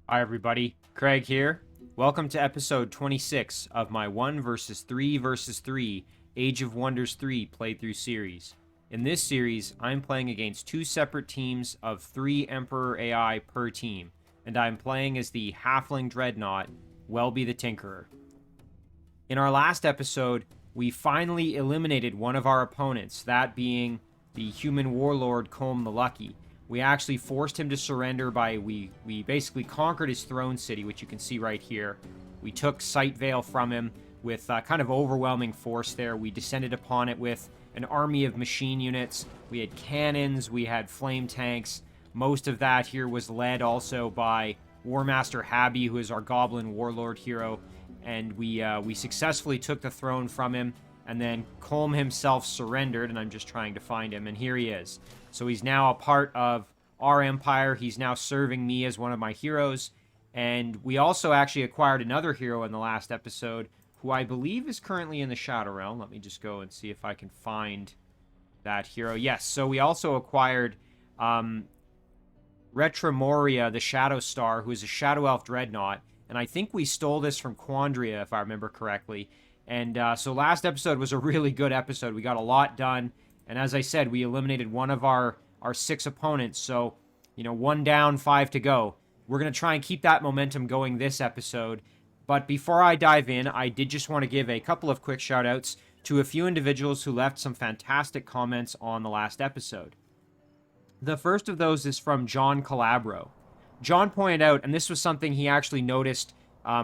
Hi everybody, Craig here. Welcome to episode 26 of my 1 versus 3 versus 3 Age of Wonders 3 playthrough series. In this series, I'm playing against two separate teams of 3 Emperor AI per team, and I'm playing as the Halfling Dreadnought, Welby the Tinkerer. In our last episode, we finally eliminated one of our opponents, that being the human warlord Colm the Lucky. We actually forced him to surrender by, we basically conquered his throne city, which you can see right here. We took Sight Vale from him with kind of overwhelming force there. We descended upon it with an army of machine units. We had cannons, we had flame tanks. Most of that here was led also by War Master Habby, who is our goblin warlord hero. And we successfully took the throne from him. And then Colm himself surrendered, and I'm just trying to find him, and here he is. So he's now a part of our empire. He's now serving me as one of my heroes. And we also actually acquired another hero in the last episode, who I believe is currently in the Shadow Realm. Let me just go and see if I can find that hero. Yes, so we also acquired Retromoria, the Shadow Star, who is a Shadow Elf Dreadnought. And I think we stole this from Quandaria, if I remember correctly. And so last episode was a really good episode. We got a lot done. And as I said, we eliminated one of our 6 opponents. So, 1 down, 5 to go. We're going to try and keep that momentum going this episode. But before I dive in, I did just want to give a couple of quick shout-outs to a few individuals who left some fantastic comments on the last episode. The first of those is from John Calabro. John pointed out, and this was something he actually noticed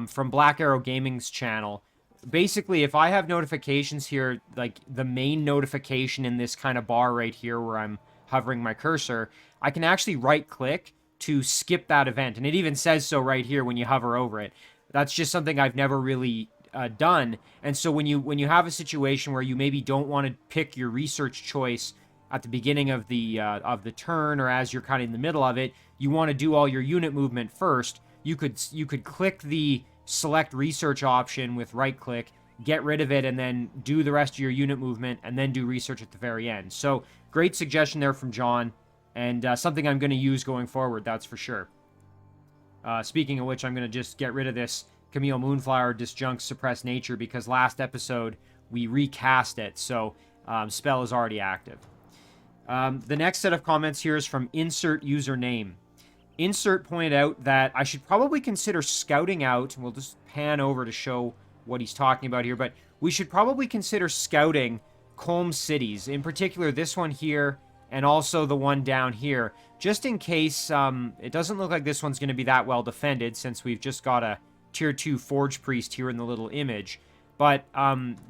from Black Arrow Gaming's channel. Basically, if I have notifications here, like the main notification in this kind of bar right here where I'm hovering my cursor, I can actually right-click to skip that event. And it even says so right here when you hover over it. That's just something I've never really done. And so when you have a situation where you maybe don't want to pick your research choice at the beginning of the turn, or as you're kind of in the middle of it, you want to do all your unit movement first, you could click the select research option with right click, get rid of it, and then do the rest of your unit movement, and then do research at the very end. So great suggestion there from John, and something I'm going to use going forward, that's for sure. Speaking of which, I'm going to just get rid of this Camille Moonflower Disjunct Suppress Nature, because last episode we recast it, so spell is already active. The next set of comments here is from Insert Username. Insert pointed out that I should probably consider scouting out, and we'll just pan over to show what he's talking about here, but we should probably consider scouting Colm cities, in particular this one here, and also the one down here, just in case it doesn't look like this one's going to be that well defended, since we've just got a tier 2 Forge Priest here in the little image. But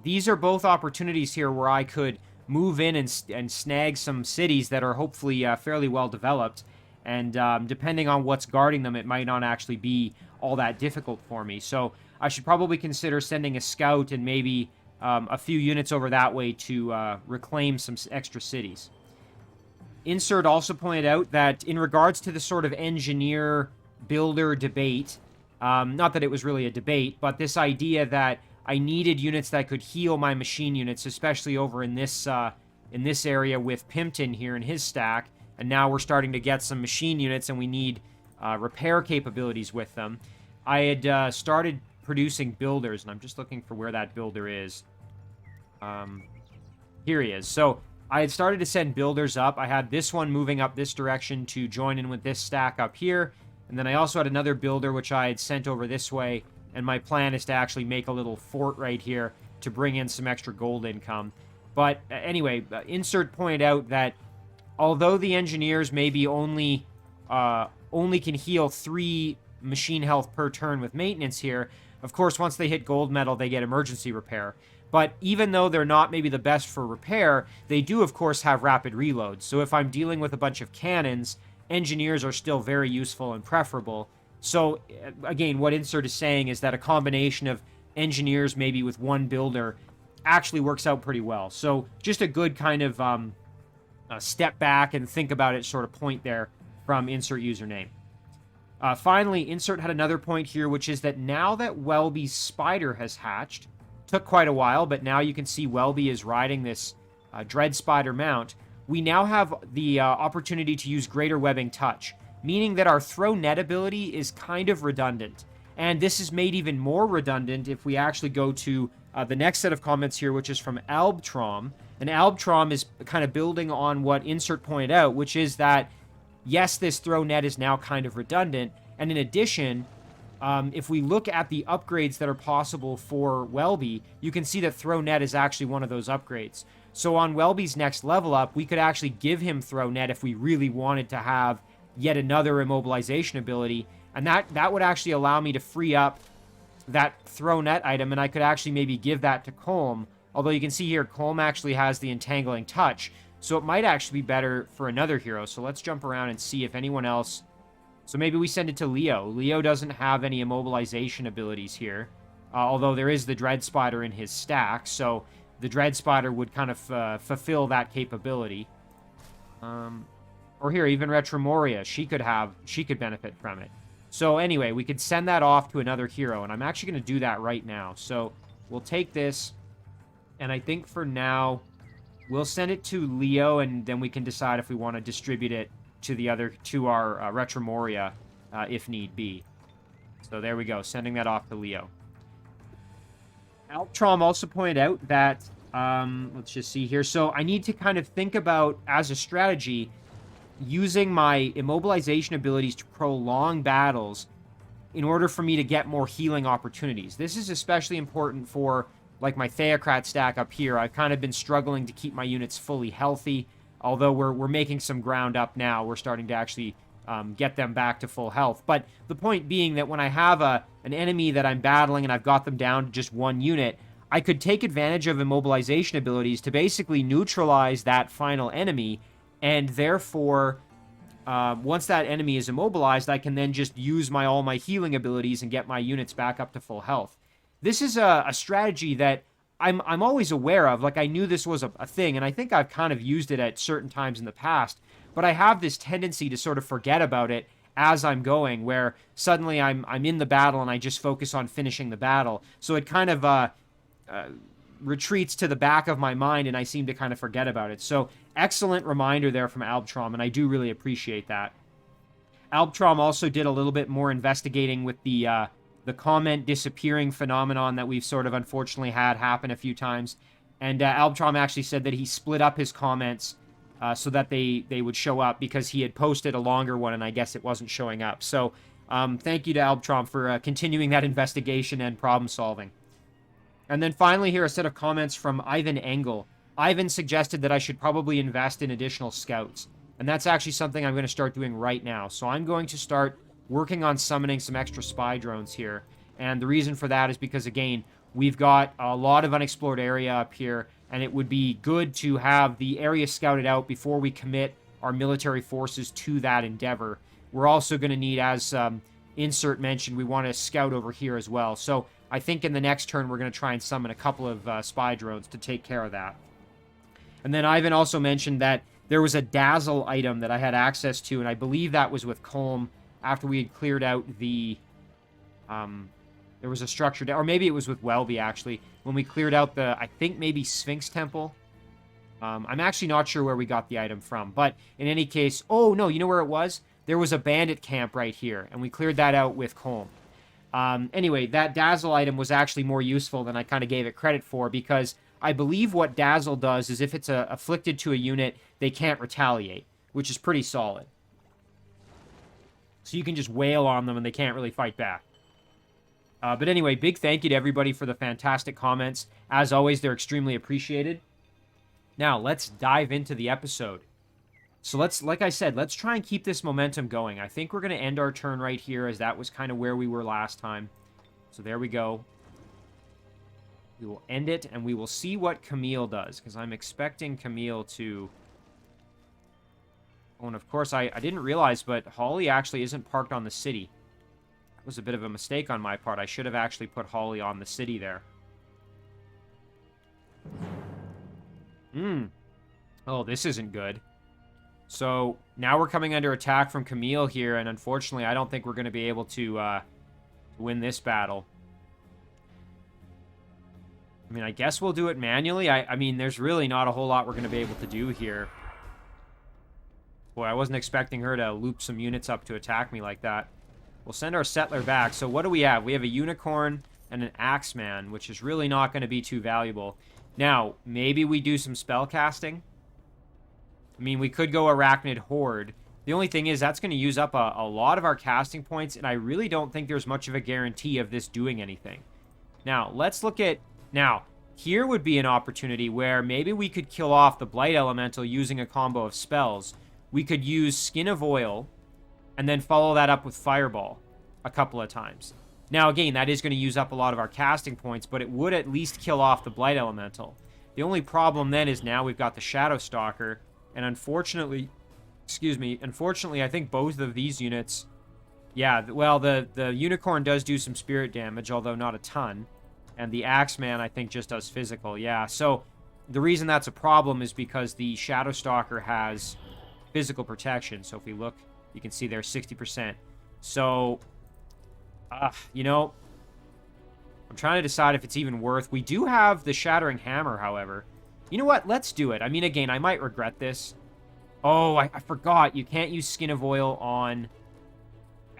these are both opportunities here where I could move in and snag some cities that are hopefully fairly well developed. And depending on what's guarding them, it might not actually be all that difficult for me. So I should probably consider sending a scout and maybe a few units over that way to reclaim some extra cities. Insert also pointed out that in regards to the sort of engineer-builder debate, not that it was really a debate, but this idea that I needed units that could heal my machine units, especially over in this area with Pimpton here in his stack. And now we're starting to get some machine units, and we need repair capabilities with them. I had started producing builders, and I'm just looking for where that builder is. Here he is. So I had started to send builders up. I had this one moving up this direction to join in with this stack up here. And then I also had another builder, which I had sent over this way. And my plan is to actually make a little fort right here to bring in some extra gold income. But anyway, Insert pointed out that although the engineers maybe only can heal 3 machine health per turn with maintenance here, of course, once they hit gold medal, they get emergency repair. But even though they're not maybe the best for repair, they do, of course, have rapid reloads. So if I'm dealing with a bunch of cannons, engineers are still very useful and preferable. So, again, what Insert is saying is that a combination of engineers maybe with one builder actually works out pretty well. So just a good kind of step back and think about it sort of point there from Insert Username. Finally, Insert had another point here, which is that now that Welby's spider has hatched, took quite a while, but now you can see Welby is riding this Dread Spider mount, we now have the opportunity to use Greater Webbing Touch. meaning that our throw net ability is kind of redundant. And this is made even more redundant if we actually go to the next set of comments here, which is from Albtrom. And Albtrom is kind of building on what Insert pointed out, which is that, yes, this throw net is now kind of redundant. And in addition, if we look at the upgrades that are possible for Welby, you can see that throw net is actually one of those upgrades. So on Welby's next level up, we could actually give him throw net if we really wanted to have yet another immobilization ability. And that would actually allow me to free up that throw net item, and I could actually maybe give that to Colm. Although you can see here, Colm actually has the Entangling Touch, so it might actually be better for another hero. So let's jump around and see if anyone else... So maybe we send it to Leo. Leo doesn't have any immobilization abilities here, although there is the Dread Spider in his stack, so the Dread Spider would kind of fulfill that capability. Or here, even Retromoria, she could benefit from it. So anyway, we could send that off to another hero, and I'm actually going to do that right now. So we'll take this, and I think for now, we'll send it to Leo, and then we can decide if we want to distribute it to our Retromoria, if need be. So there we go, sending that off to Leo. Altrom also pointed out that, let's just see here. So I need to kind of think about, as a strategy, using my immobilization abilities to prolong battles in order for me to get more healing opportunities. This is especially important for, like, my Theocrat stack up here. I've kind of been struggling to keep my units fully healthy, although we're making some ground up now. We're starting to actually get them back to full health. But the point being that when I have an enemy that I'm battling and I've got them down to just one unit, I could take advantage of immobilization abilities to basically neutralize that final enemy, and therefore, once that enemy is immobilized, I can then just use all my healing abilities and get my units back up to full health. This is a strategy that I'm always aware of. Like, I knew this was a thing, and I think I've kind of used it at certain times in the past, but I have this tendency to sort of forget about it as I'm going, where suddenly I'm in the battle and I just focus on finishing the battle. So it kind of retreats to the back of my mind, and I seem to kind of forget about it. So excellent reminder there from Albtrom, and I do really appreciate that. Albtrom also did a little bit more investigating with the comment disappearing phenomenon that we've sort of unfortunately had happen a few times. And Albtrom actually said that he split up his comments so that they would show up, because he had posted a longer one and I guess it wasn't showing up. So thank you to Albtrom for continuing that investigation and problem solving. And then finally here, a set of comments from Ivan Engel. Ivan suggested that I should probably invest in additional scouts. And that's actually something I'm going to start doing right now. So I'm going to start working on summoning some extra spy drones here. And the reason for that is because, again, we've got a lot of unexplored area up here, and it would be good to have the area scouted out before we commit our military forces to that endeavor. We're also going to need, as Insert mentioned, we want to scout over here as well. So I think in the next turn we're going to try and summon a couple of spy drones to take care of that. And then Ivan also mentioned that there was a Dazzle item that I had access to, and I believe that was with Colm after we had cleared out the... there was a structure... Or maybe it was with Welby, actually, when we cleared out the, I think maybe Sphinx Temple. I'm actually not sure where we got the item from, but in any case... Oh, no, you know where it was? There was a bandit camp right here, and we cleared that out with Colm. Anyway, that Dazzle item was actually more useful than I kind of gave it credit for, because I believe what Dazzle does is if it's afflicted to a unit, they can't retaliate, which is pretty solid. So you can just wail on them and they can't really fight back. But anyway, big thank you to everybody for the fantastic comments. As always, they're extremely appreciated. Now, let's dive into the episode. So like I said, let's try and keep this momentum going. I think we're going to end our turn right here, as that was kind of where we were last time. So there we go. We will end it, and we will see what Camille does, because I'm expecting Camille to... Oh, and of course, I didn't realize, but Holly actually isn't parked on the city. That was a bit of a mistake on my part. I should have actually put Holly on the city there. Oh, this isn't good. So, now we're coming under attack from Camille here, and unfortunately, I don't think we're going to be able to win this battle. I mean, I guess we'll do it manually. I mean, there's really not a whole lot we're going to be able to do here. Boy, I wasn't expecting her to loop some units up to attack me like that. We'll send our settler back. So what do we have? We have a unicorn and an axeman, which is really not going to be too valuable. Now, maybe we do some spell casting. I mean, we could go Arachnid Horde. The only thing is that's going to use up a lot of our casting points, and I really don't think there's much of a guarantee of this doing anything. Now, let's look at... Now, here would be an opportunity where maybe we could kill off the Blight Elemental using a combo of spells. We could use Skin of Oil and then follow that up with Fireball a couple of times. Now, again, that is going to use up a lot of our casting points, but it would at least kill off the Blight Elemental. The only problem then is now we've got the Shadow Stalker, and unfortunately, I think both of these units, yeah, well, the Unicorn does do some spirit damage, although not a ton, and the Axeman, I think, just does physical, yeah. So, the reason that's a problem is because the Shadow Stalker has physical protection, so if we look, you can see there's 60%. So, you know, I'm trying to decide if it's even worth. We do have the Shattering Hammer, however. You know what? Let's do it. I mean, again, I might regret this. Oh, I forgot. You can't use Skin of Oil on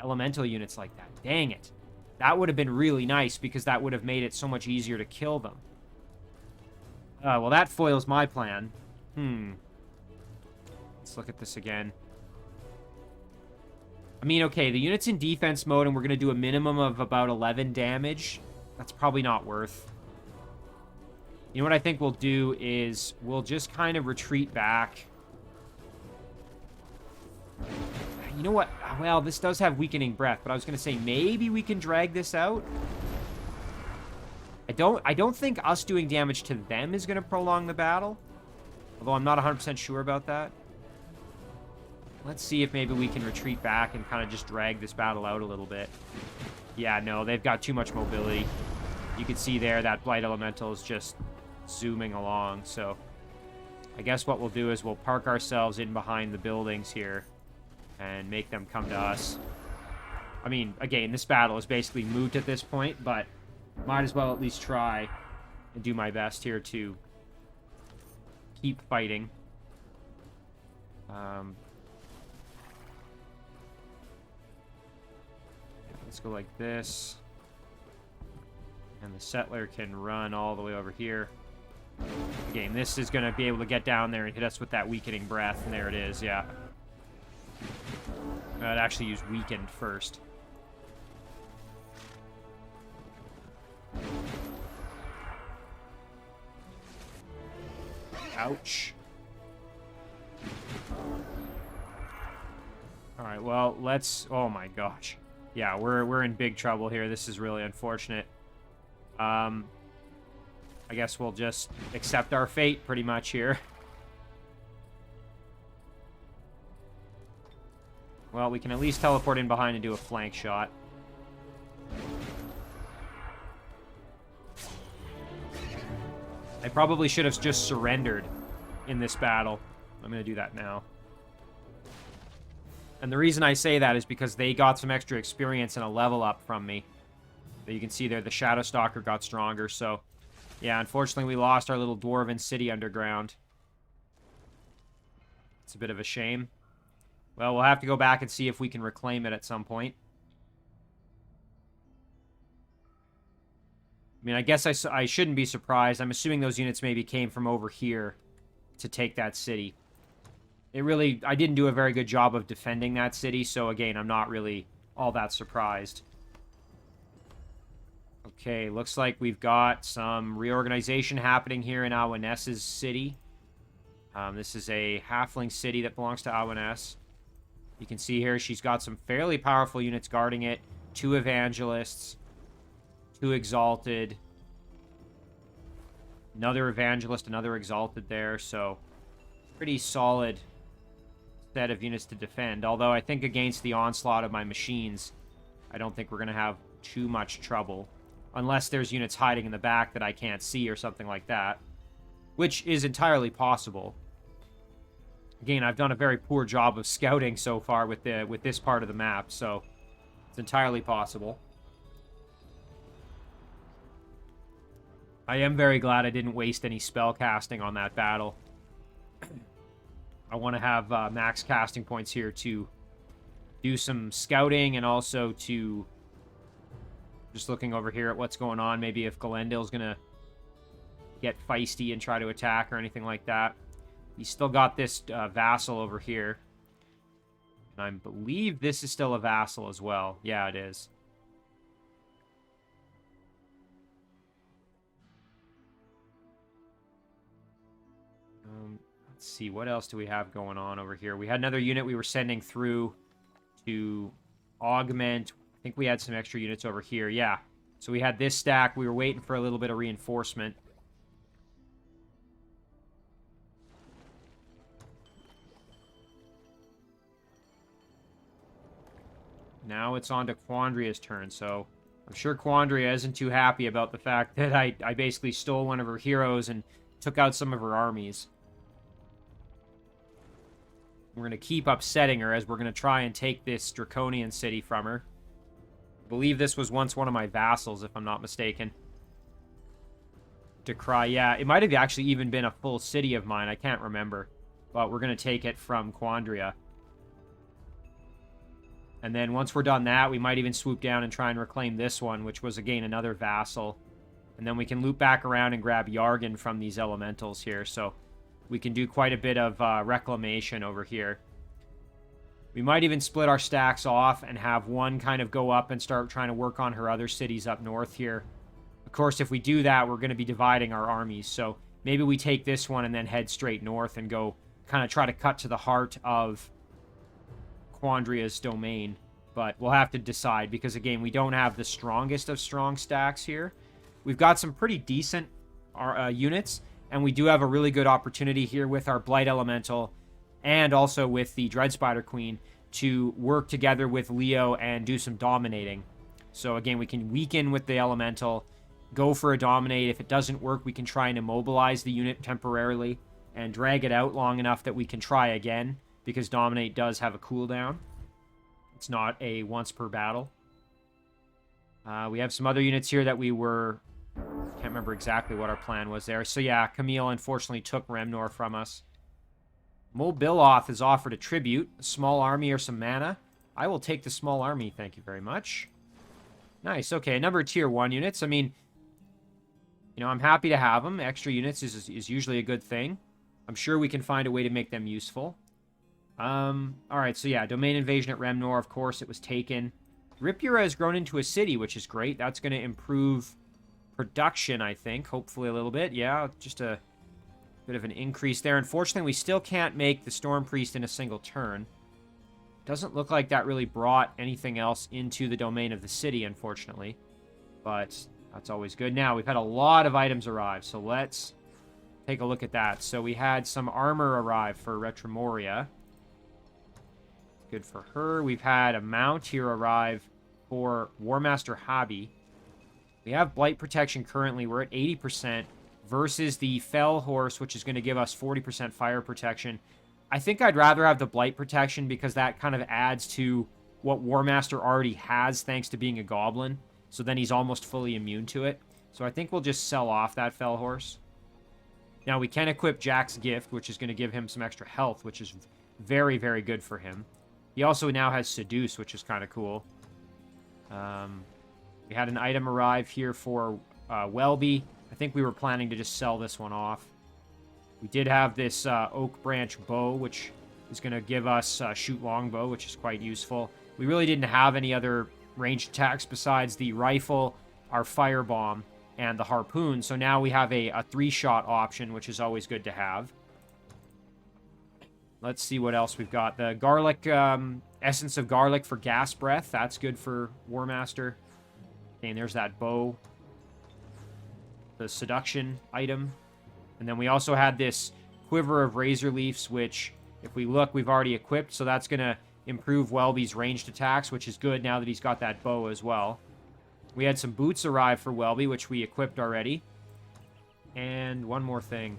elemental units like that. Dang it. That would have been really nice because that would have made it so much easier to kill them. Well, that foils my plan. Let's look at this again. I mean, okay, the unit's in defense mode, and we're going to do a minimum of about 11 damage. That's probably not worth. You know what I think we'll do is we'll just kind of retreat back. You know what? Well, this does have Weakening Breath, but I was going to say maybe we can drag this out. I don't think us doing damage to them is going to prolong the battle. Although I'm not 100% sure about that. Let's see if maybe we can retreat back and kind of just drag this battle out a little bit. Yeah, no, they've got too much mobility. You can see there that Blight Elemental is just zooming along. So I guess what we'll do is we'll park ourselves in behind the buildings here and make them come to us. I mean, again, this battle is basically moot at this point, but might as well at least try and do my best here to keep fighting. Let's go like this. And the settler can run all the way over here. Again, this is going to be able to get down there and hit us with that Weakening Breath. And there it is, yeah. I'd actually use Weakened first. Ouch. Alright, well, let's... Oh my gosh. Yeah, we're in big trouble here. This is really unfortunate. I guess we'll just accept our fate pretty much here. Well, we can at least teleport in behind and do a flank shot. I probably should have just surrendered in this battle. I'm going to do that now. And the reason I say that is because they got some extra experience and a level up from me. But you can see there the Shadow Stalker got stronger, so... Yeah, unfortunately we lost our little Dwarven city underground. It's a bit of a shame. Well, we'll have to go back and see if we can reclaim it at some point. I mean, I guess I shouldn't be surprised. I'm assuming those units maybe came from over here to take that city. I didn't do a very good job of defending that city, so again, I'm not really all that surprised. Okay, looks like we've got some reorganization happening here in Awaness's city. This is a halfling city that belongs to Awaness. You can see here she's got some fairly powerful units guarding it. 2 evangelists, 2 exalted, another evangelist, another exalted there, so pretty solid set of units to defend. Although I think against the onslaught of my machines, I don't think we're going to have too much trouble. Unless there's units hiding in the back that I can't see or something like that. Which is entirely possible. Again, I've done a very poor job of scouting so far with this part of the map, so it's entirely possible. I am very glad I didn't waste any spell casting on that battle. I want to have max casting points here to do some scouting and also to just looking over here at what's going on. Maybe if Galendale's going to get feisty and try to attack or anything like that. He's still got this vassal over here. And I believe this is still a vassal as well. Yeah, it is. Let's see, what else do we have going on over here? We had another unit we were sending through to augment. I think we had some extra units over here. Yeah. So we had this stack. We were waiting for a little bit of reinforcement. Now it's on to Quandaria's turn, so I'm sure Quandaria isn't too happy about the fact that I basically stole one of her heroes and took out some of her armies. We're going to keep upsetting her as we're going to try and take this Draconian city from her. I believe this was once one of my vassals, if I'm not mistaken. Decry, yeah, it might have actually even been a full city of mine. I can't remember. But we're going to take it from Quandaria. And then once we're done that, we might even swoop down and try and reclaim this one, which was, again, another vassal. And then we can loop back around and grab Yargan from these elementals here. So we can do quite a bit of reclamation over here. We might even split our stacks off and have one kind of go up and start trying to work on her other cities up north here. Of course, if we do that, we're going to be dividing our armies. So maybe we take this one and then head straight north and go kind of try to cut to the heart of Quandaria's domain. But we'll have to decide because, again, we don't have the strongest of strong stacks here. We've got some pretty decent units, and we do have a really good opportunity here with our Blight Elemental and also with the Dread Spider Queen to work together with Leo and do some dominating. So, again, we can weaken with the Elemental, go for a dominate. If it doesn't work, we can try and immobilize the unit temporarily and drag it out long enough that we can try again, because dominate does have a cooldown. It's not a once per battle. We have some other units here that we were... can't remember exactly what our plan was there. So yeah, Camille unfortunately took Remnor from us. Mobiloth has offered a tribute, a small army or some mana. I will take the small army, thank you very much. Nice, okay, a number of tier 1 units. I mean, you know, I'm happy to have them. Extra units is usually a good thing. I'm sure we can find a way to make them useful. Alright, so yeah, domain invasion at Remnor, of course, it was taken. Ripura has grown into a city, which is great. That's going to improve production, I think, hopefully a little bit. Yeah, just a bit of an increase there. Unfortunately, we still can't make the Storm Priest in a single turn. Doesn't look like that really brought anything else into the domain of the city, unfortunately. But that's always good. Now, we've had a lot of items arrive, so let's take a look at that. So we had some armor arrive for Retromoria. Good for her. We've had a mount here arrive for Warmaster Hobby. We have Blight Protection currently. We're at 80% versus the Fell Horse, which is going to give us 40% fire protection. I think I'd rather have the Blight Protection because that kind of adds to what Warmaster already has thanks to being a goblin. So then he's almost fully immune to it. So I think we'll just sell off that Fell Horse. Now we can equip Jack's Gift, which is going to give him some extra health, which is very, very good for him. He also now has Seduce, which is kind of cool. We had an item arrive here for Welby. I think we were planning to just sell this one off. We did have this Oak Branch Bow, which is going to give us Shoot Longbow, which is quite useful. We really didn't have any other ranged attacks besides the rifle, our Firebomb, and the Harpoon. So now we have a 3-shot option, which is always good to have. Let's see what else we've got. The Garlic, Essence of Garlic for Gas Breath. That's good for Warmaster. Okay, and there's that bow. The Seduction item. And then we also had this Quiver of Razor Leaves, which, if we look, we've already equipped. So that's going to improve Welby's ranged attacks, which is good now that he's got that bow as well. We had some boots arrive for Welby, which we equipped already. And one more thing.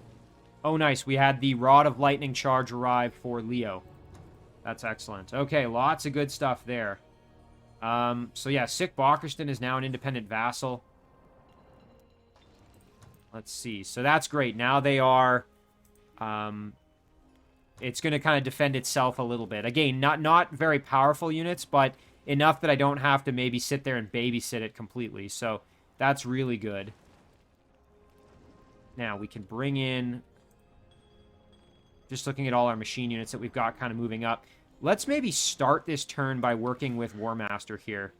Oh, nice. We had the Rod of Lightning Charge arrive for Leo. That's excellent. Okay, lots of good stuff there. So yeah, Sick Bockerston is now an independent vassal. Let's see. So that's great. Now they are it's going to kind of defend itself a little bit. Again, not very powerful units, but enough that I don't have to maybe sit there and babysit it completely. So that's really good. Now, we can bring in... Just looking at all our machine units that we've got kind of moving up. Let's maybe start this turn by working with War Master here.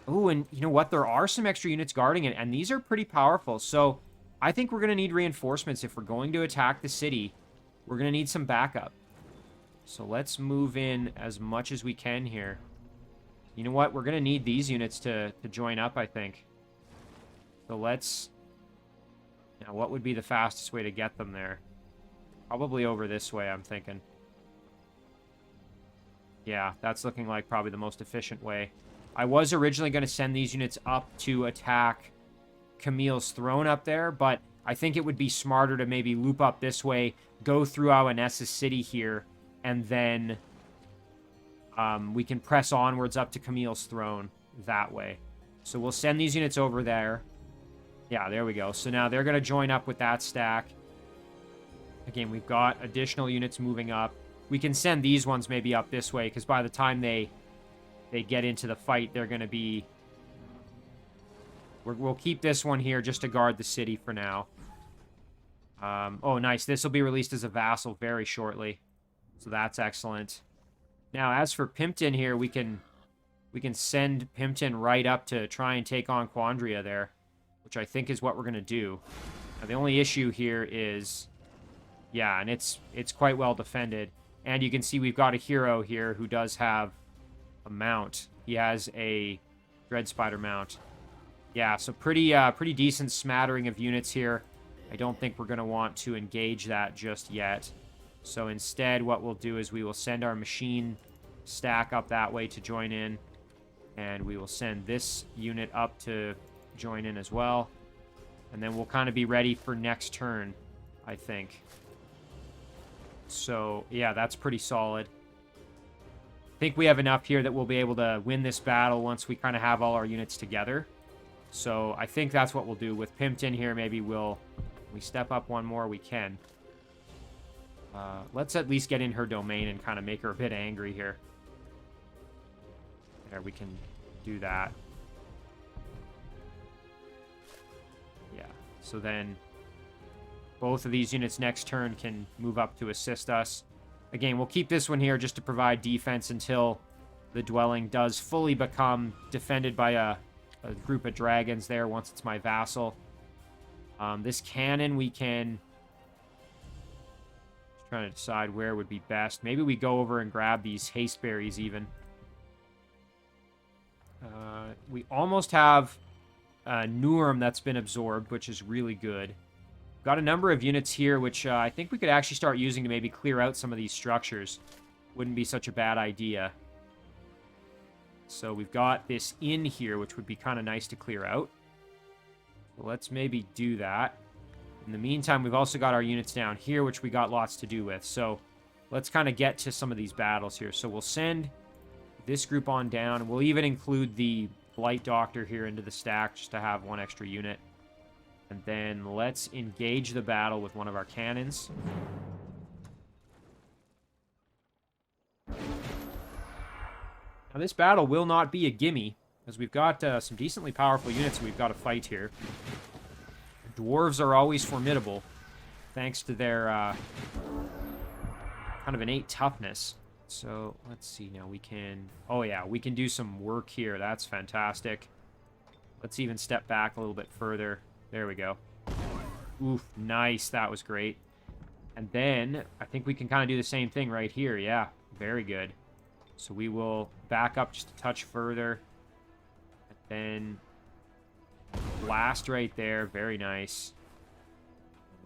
Oh, and you know what? There are some extra units guarding it, and these are pretty powerful. So I think we're going to need reinforcements. If we're going to attack the city, we're going to need some backup. So let's move in as much as we can here. You know what? We're going to need these units to join up, I think. So let's... Now, what would be the fastest way to get them there? Probably over this way, I'm thinking. Yeah, that's looking like probably the most efficient way. I was originally going to send these units up to attack Camille's throne up there, but I think it would be smarter to maybe loop up this way, go through Awanessa's city here, and then we can press onwards up to Camille's throne that way. So we'll send these units over there. Yeah, there we go. So now they're going to join up with that stack. Again, we've got additional units moving up. We can send these ones maybe up this way, because by the time they get into the fight, they're going to be... We'll keep this one here just to guard the city for now. Oh, nice. This will be released as a vassal very shortly. So that's excellent. Now, as for Pimpton here, we can send Pimpton right up to try and take on Quandaria there, which I think is what we're going to do. Now, the only issue here is... Yeah, and it's quite well defended. And you can see we've got a hero here who does have a mount. He has a Dread Spider mount. Yeah, so pretty decent smattering of units here. I don't think we're going to want to engage that just yet. So instead, what we'll do is we will send our machine stack up that way to join in. And we will send this unit up to join in as well. And then we'll kind of be ready for next turn, I think. So, yeah, that's pretty solid. I think we have enough here that we'll be able to win this battle once we kind of have all our units together. So, I think that's what we'll do. With Pimpton here, maybe we step up one more, we can. Let's at least get in her domain and kind of make her a bit angry here. There, we can do that. Yeah, so then... Both of these units next turn can move up to assist us. Again, we'll keep this one here just to provide defense until the dwelling does fully become defended by a group of dragons there once it's my vassal. This cannon we can... Just trying to decide where would be best. Maybe we go over and grab these haste berries even. We almost have Nurem that's been absorbed, which is really good. Got a number of units here, which I think we could actually start using to maybe clear out some of these structures. Wouldn't be such a bad idea. So we've got this inn here, which would be kind of nice to clear out. So let's maybe do that. In the meantime, we've also got our units down here, which we got lots to do with. So let's kind of get to some of these battles here. So we'll send this group on down. And we'll even include the Blight Doctor here into the stack just to have one extra unit. And then let's engage the battle with one of our cannons. Now this battle will not be a gimme, as we've got some decently powerful units we've got to fight here. Dwarves are always formidable, thanks to their kind of innate toughness. So let's see now, we can... Oh yeah, we can do some work here. That's fantastic. Let's even step back a little bit further. There we go. Oof, nice. That was great. And then, I think we can kind of do the same thing right here. Yeah, very good. So we will back up just a touch further. And then blast right there. Very nice.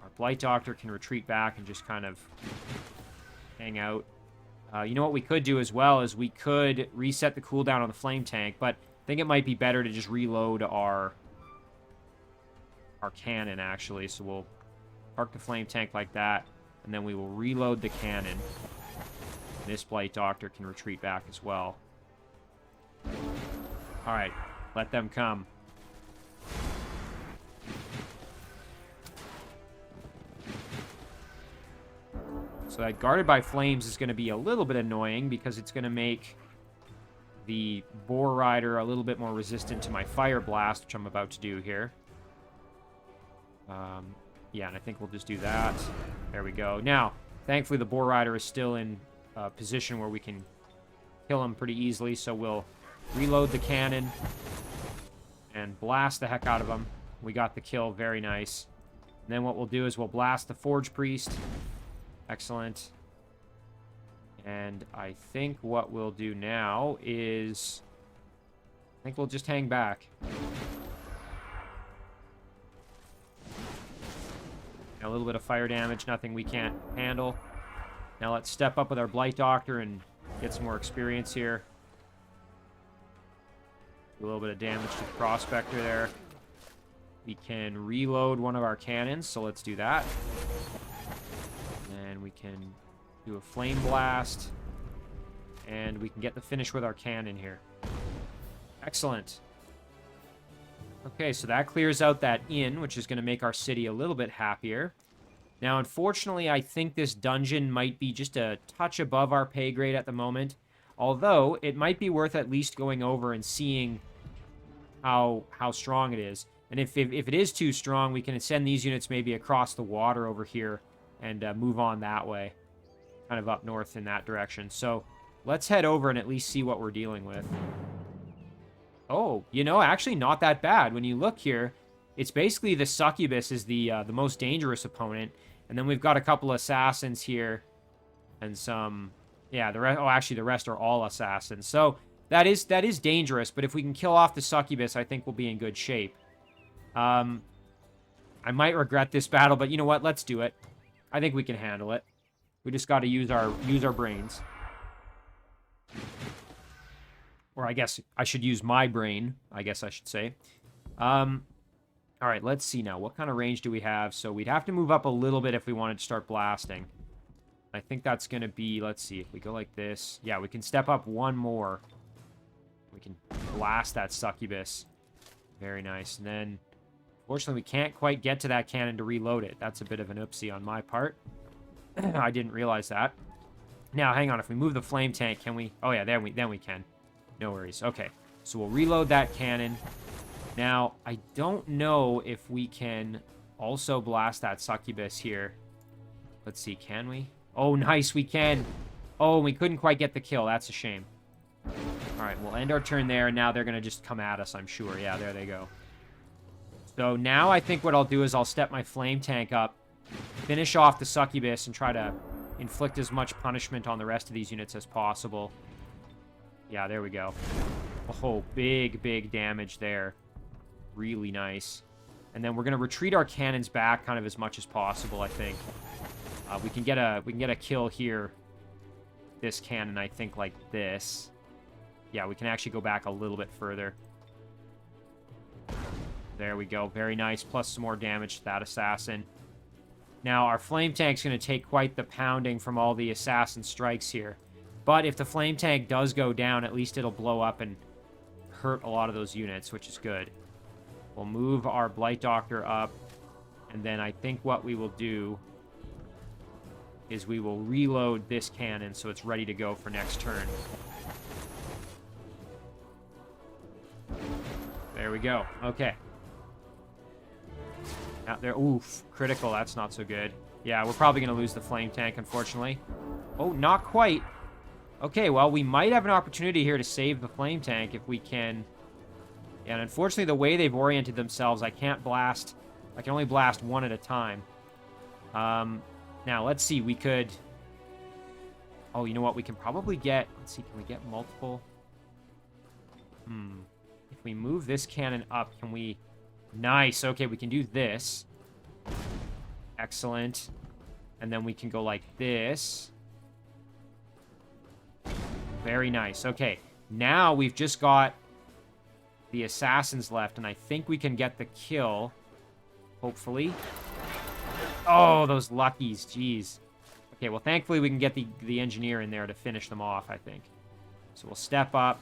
Our Blight Doctor can retreat back and just kind of hang out. You know what we could do as well is we could reset the cooldown on the flame tank, but I think it might be better to just reload our cannon, actually. So we'll park the flame tank like that, and then we will reload the cannon. This Blight Doctor can retreat back as well. Alright, let them come. So that guarded by flames is going to be a little bit annoying because it's going to make the boar rider a little bit more resistant to my fire blast, which I'm about to do here. Yeah, and I think we'll just do that. There we go. Now, thankfully, the boar rider is still in a position where we can kill him pretty easily, so we'll reload the cannon and blast the heck out of him. We got the kill. Very nice. And then what we'll do is we'll blast the Forge Priest. Excellent. And I think what we'll do now is... I think we'll just hang back. A little bit of fire damage, nothing we can't handle. Now let's step up with our Blight Doctor and get some more experience here. A little bit of damage to the Prospector there. We can reload one of our cannons, so let's do that. And we can do a Flame Blast. And we can get the finish with our cannon here. Excellent. Okay, so that clears out that inn, which is going to make our city a little bit happier. Now, unfortunately, I think this dungeon might be just a touch above our pay grade at the moment. Although, it might be worth at least going over and seeing how strong it is. And if it is too strong, we can send these units maybe across the water over here and move on that way. Kind of up north in that direction. So, let's head over and at least see what we're dealing with. Oh, you know, actually not that bad. When you look here, it's basically the Succubus is the most dangerous opponent. And then we've got a couple assassins here. And some... Yeah, actually the rest are all assassins. So, that is dangerous. But if we can kill off the Succubus, I think we'll be in good shape. I might regret this battle, but you know what? Let's do it. I think we can handle it. We just got to use our brains. Or I guess I should use my brain, I guess I should say. All right, let's see now. What kind of range do we have? So we'd have to move up a little bit if we wanted to start blasting. I think that's going to be, let's see, if we go like this. Yeah, we can step up one more. We can blast that Succubus. Very nice. And then, fortunately, we can't quite get to that cannon to reload it. That's a bit of an oopsie on my part. I didn't realize that. Now, hang on. If we move the flame tank, can we... Oh, yeah, then we can. No worries. Okay, so we'll reload that cannon. Now, I don't know if we can also blast that Succubus here. Let's see, can we? Oh, nice, we can. Oh, we couldn't quite get the kill. That's a shame. All right, we'll end our turn there, and now they're going to just come at us, I'm sure. Yeah, there they go. So now I think what I'll do is I'll step my flame tank up, finish off the Succubus, and try to inflict as much punishment on the rest of these units as possible. Yeah, there we go. Oh, big damage there. Really nice. And then we're going to retreat our cannons back kind of as much as possible, I think. We can get a kill here. This cannon, I think, like this. Yeah, we can actually go back a little bit further. There we go. Very nice. Plus some more damage to that assassin. Now, our flame tank's going to take quite the pounding from all the assassin strikes here. But if the flame tank does go down, at least it'll blow up and hurt a lot of those units, which is good. We'll move our Blight Doctor up. And then I think what we will do is we will reload this cannon so it's ready to go for next turn. There we go. Okay. Out there. Oof. Critical. That's not so good. Yeah, we're probably going to lose the flame tank, unfortunately. Oh, not quite. Okay, well, we might have an opportunity here to save the flame tank if we can. Yeah, and unfortunately, the way they've oriented themselves, I can't blast. I can only blast one at a time. Now, let's see. We could... Oh, you know what? We can probably get... Let's see. Can we get multiple? If we move this cannon up, can we... Nice. Okay, we can do this. Excellent. And then we can go like this. Very nice. Okay, now we've just got the assassins left, and I think we can get the kill, hopefully. Oh, those luckies, jeez. Okay, well, thankfully we can get the engineer in there to finish them off, I think. So we'll step up.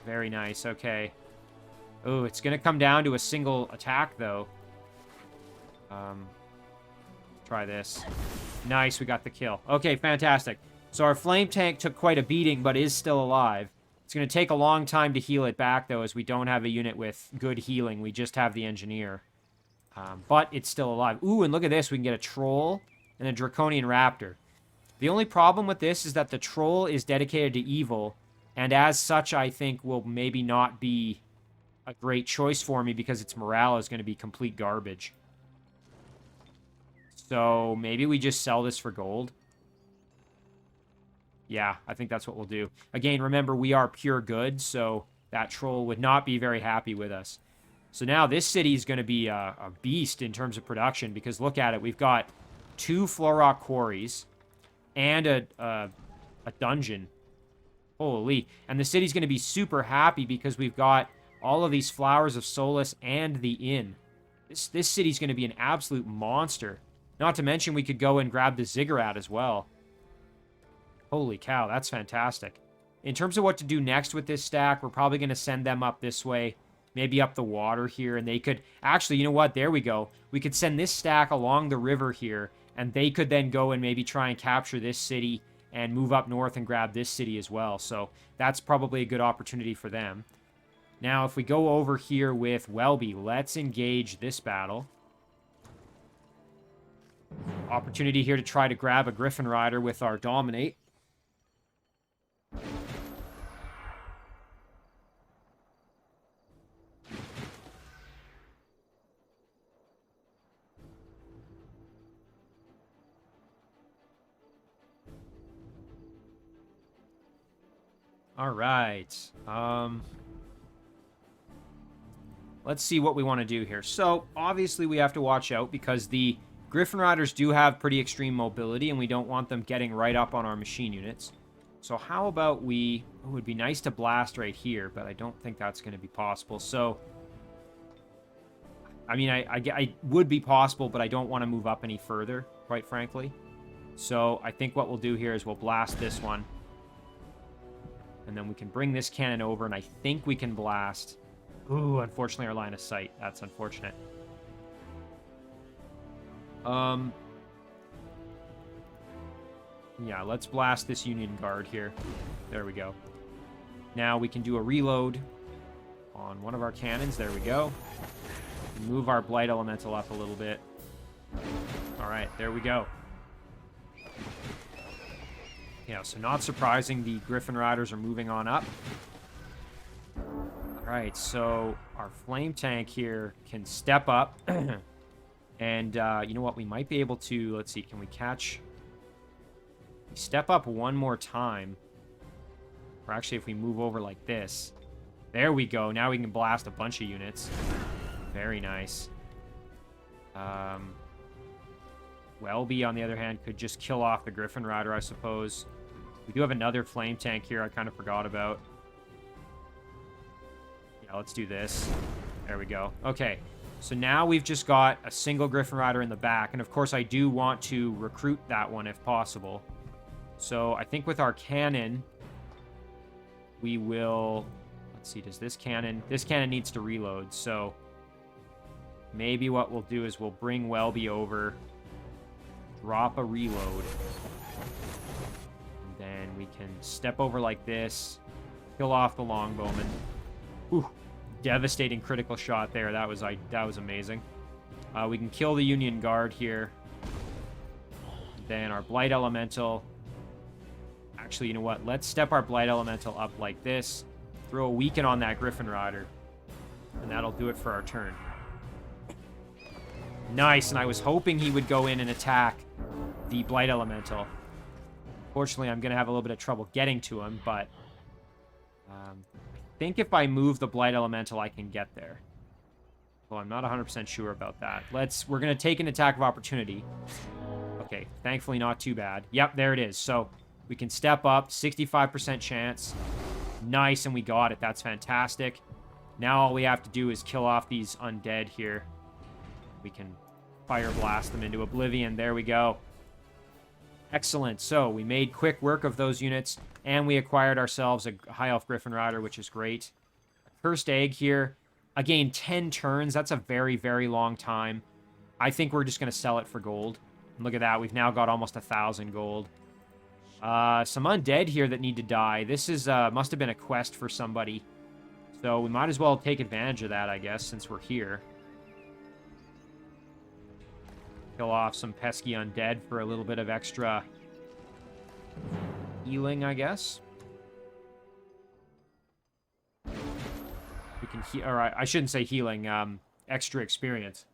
Very nice, okay. Oh, it's going to come down to a single attack, though. Try try this. Nice, we got the kill. Okay, fantastic. So our flame tank took quite a beating, but is still alive. It's going to take a long time to heal it back, though, as we don't have a unit with good healing. We just have the engineer. But it's still alive. Ooh, and look at this. We can get a troll and a draconian raptor. The only problem with this is that the troll is dedicated to evil, and as such, I think will maybe not be a great choice for me because its morale is going to be complete garbage. So maybe we just sell this for gold. Yeah, I think that's what we'll do. Again, remember, we are pure good, so that troll would not be very happy with us. So now this city is going to be a beast in terms of production, because look at it. We've got 2 floor rock quarries and a dungeon. Holy. And the city's going to be super happy because we've got all of these flowers of solace and the inn. This city's going to be an absolute monster. Not to mention we could go and grab the ziggurat as well. Holy cow, that's fantastic. In terms of what to do next with this stack, we're probably going to send them up this way. Maybe up the water here, and they could... Actually, you know what? There we go. We could send this stack along the river here, and they could then go and maybe try and capture this city and move up north and grab this city as well. So that's probably a good opportunity for them. Now, if we go over here with Welby, let's engage this battle. Opportunity here to try to grab a Griffin Rider with our Dominate. All right. Let's see what we want to do here. So, obviously, we have to watch out because the Griffin Riders do have pretty extreme mobility, and we don't want them getting right up on our machine units. So, how about we... It would be nice to blast right here, but I don't think that's going to be possible. So, I mean, I would be possible, but I don't want to move up any further, quite frankly. So, I think what we'll do here is we'll blast this one. And then we can bring this cannon over, and I think we can blast... Ooh, unfortunately, our line of sight. That's unfortunate. Yeah, let's blast this Union Guard here. There we go. Now we can do a reload on one of our cannons. There we go. Move our Blight Elemental up a little bit. All right, there we go. Yeah, so not surprising, the Griffin Riders are moving on up. Alright, so our flame tank here can step up. And, you know what, we might be able to, let's see, can we catch... We step up one more time. Or actually, if we move over like this. There we go, now we can blast a bunch of units. Very nice. Welby, on the other hand, could just kill off the Griffin Rider, I suppose. We do have another flame tank here I kind of forgot about. Yeah, let's do this. There we go. Okay, so now we've just got a single Griffin Rider in the back. And of course, I do want to recruit that one if possible. So I think with our cannon, we will... Let's see, does this cannon... This cannon needs to reload, so... Maybe what we'll do is we'll bring Welby over... Drop a reload. And then we can step over like this. Kill off the longbowman. Ooh, devastating critical shot there. That was amazing. We can kill the Union Guard here. Then our Blight Elemental. Actually, you know what? Let's step our Blight Elemental up like this. Throw a weaken on that Griffin Rider. And that'll do it for our turn. Nice, and I was hoping he would go in and attack the Blight Elemental. Fortunately, I'm going to have a little bit of trouble getting to him, but I think if I move the Blight Elemental, I can get there. Well, I'm not 100% sure about that. We're going to take an attack of opportunity. Okay, thankfully not too bad. Yep, there it is. So we can step up, 65% chance. Nice, and we got it. That's fantastic. Now all we have to do is kill off these undead here. We can fire blast them into oblivion. There we go. Excellent. So we made quick work of those units, and we acquired ourselves a High Elf Griffin Rider, which is great. Cursed Egg here. Again, 10 turns. That's a very, very long time. I think we're just going to sell it for gold. Look at that. We've now got almost 1,000 gold. Some undead here that need to die. This is must have been a quest for somebody. So we might as well take advantage of that, I guess, since we're here. Kill off some pesky undead for a little bit of extra healing, I guess. We can heal. Or I shouldn't say healing. Extra experience.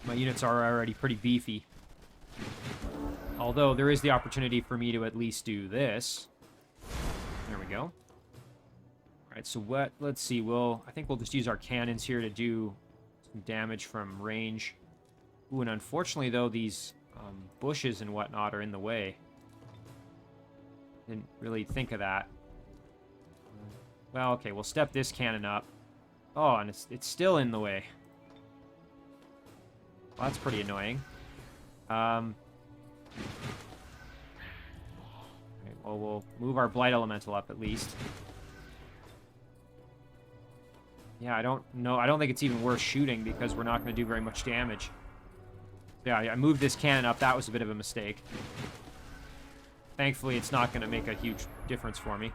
My units are already pretty beefy. Although there is the opportunity for me to at least do this. There we go. All right, so what? Let's see. I think we'll just use our cannons here to do some damage from range. Ooh, and unfortunately, though, these bushes and whatnot are in the way. Didn't really think of that. Well, okay, we'll step this cannon up. Oh, and it's still in the way. Well, that's pretty annoying. Okay, well, we'll move our Blight Elemental up at least. Yeah, I don't know. I don't think it's even worth shooting because we're not going to do very much damage. Yeah, I moved this cannon up. That was a bit of a mistake. Thankfully, it's not going to make a huge difference for me.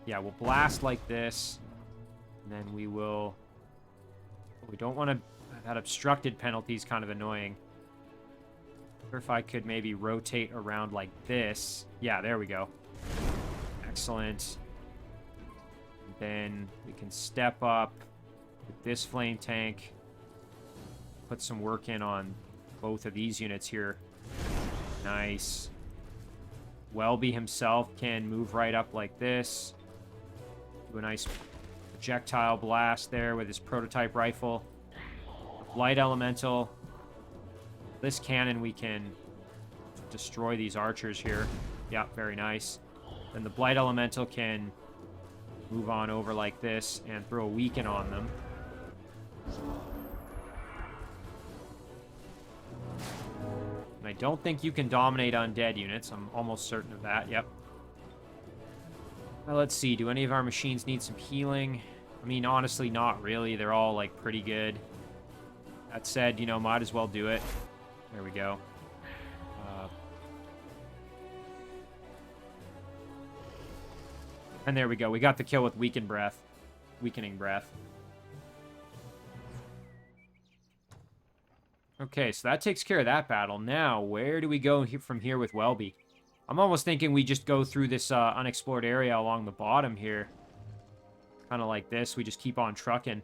Yeah, we'll blast like this. And then we will... We don't want to... That obstructed penalty is kind of annoying. Or if I could maybe rotate around like this. Yeah, there we go. Excellent. And then we can step up with this flame tank. Put some work in on both of these units here. Nice. Welby himself can move right up like this. Do a nice projectile blast there with his prototype rifle. Light elemental. This cannon, we can destroy these archers here. Yeah, very nice. Then the blight elemental can move on over like this and throw a weaken on them. And I don't think you can dominate undead units. I'm almost certain of that. Yep. Well, let's see. Do any of our machines need some healing? I mean, honestly, not really. They're all, like, pretty good. That said, you know, might as well do it. There we go. And there we go. We got the kill with Weakening Breath. Okay, so that takes care of that battle. Now, where do we go from here with Welby? I'm almost thinking we just go through this unexplored area along the bottom here. Kind of like this. We just keep on trucking.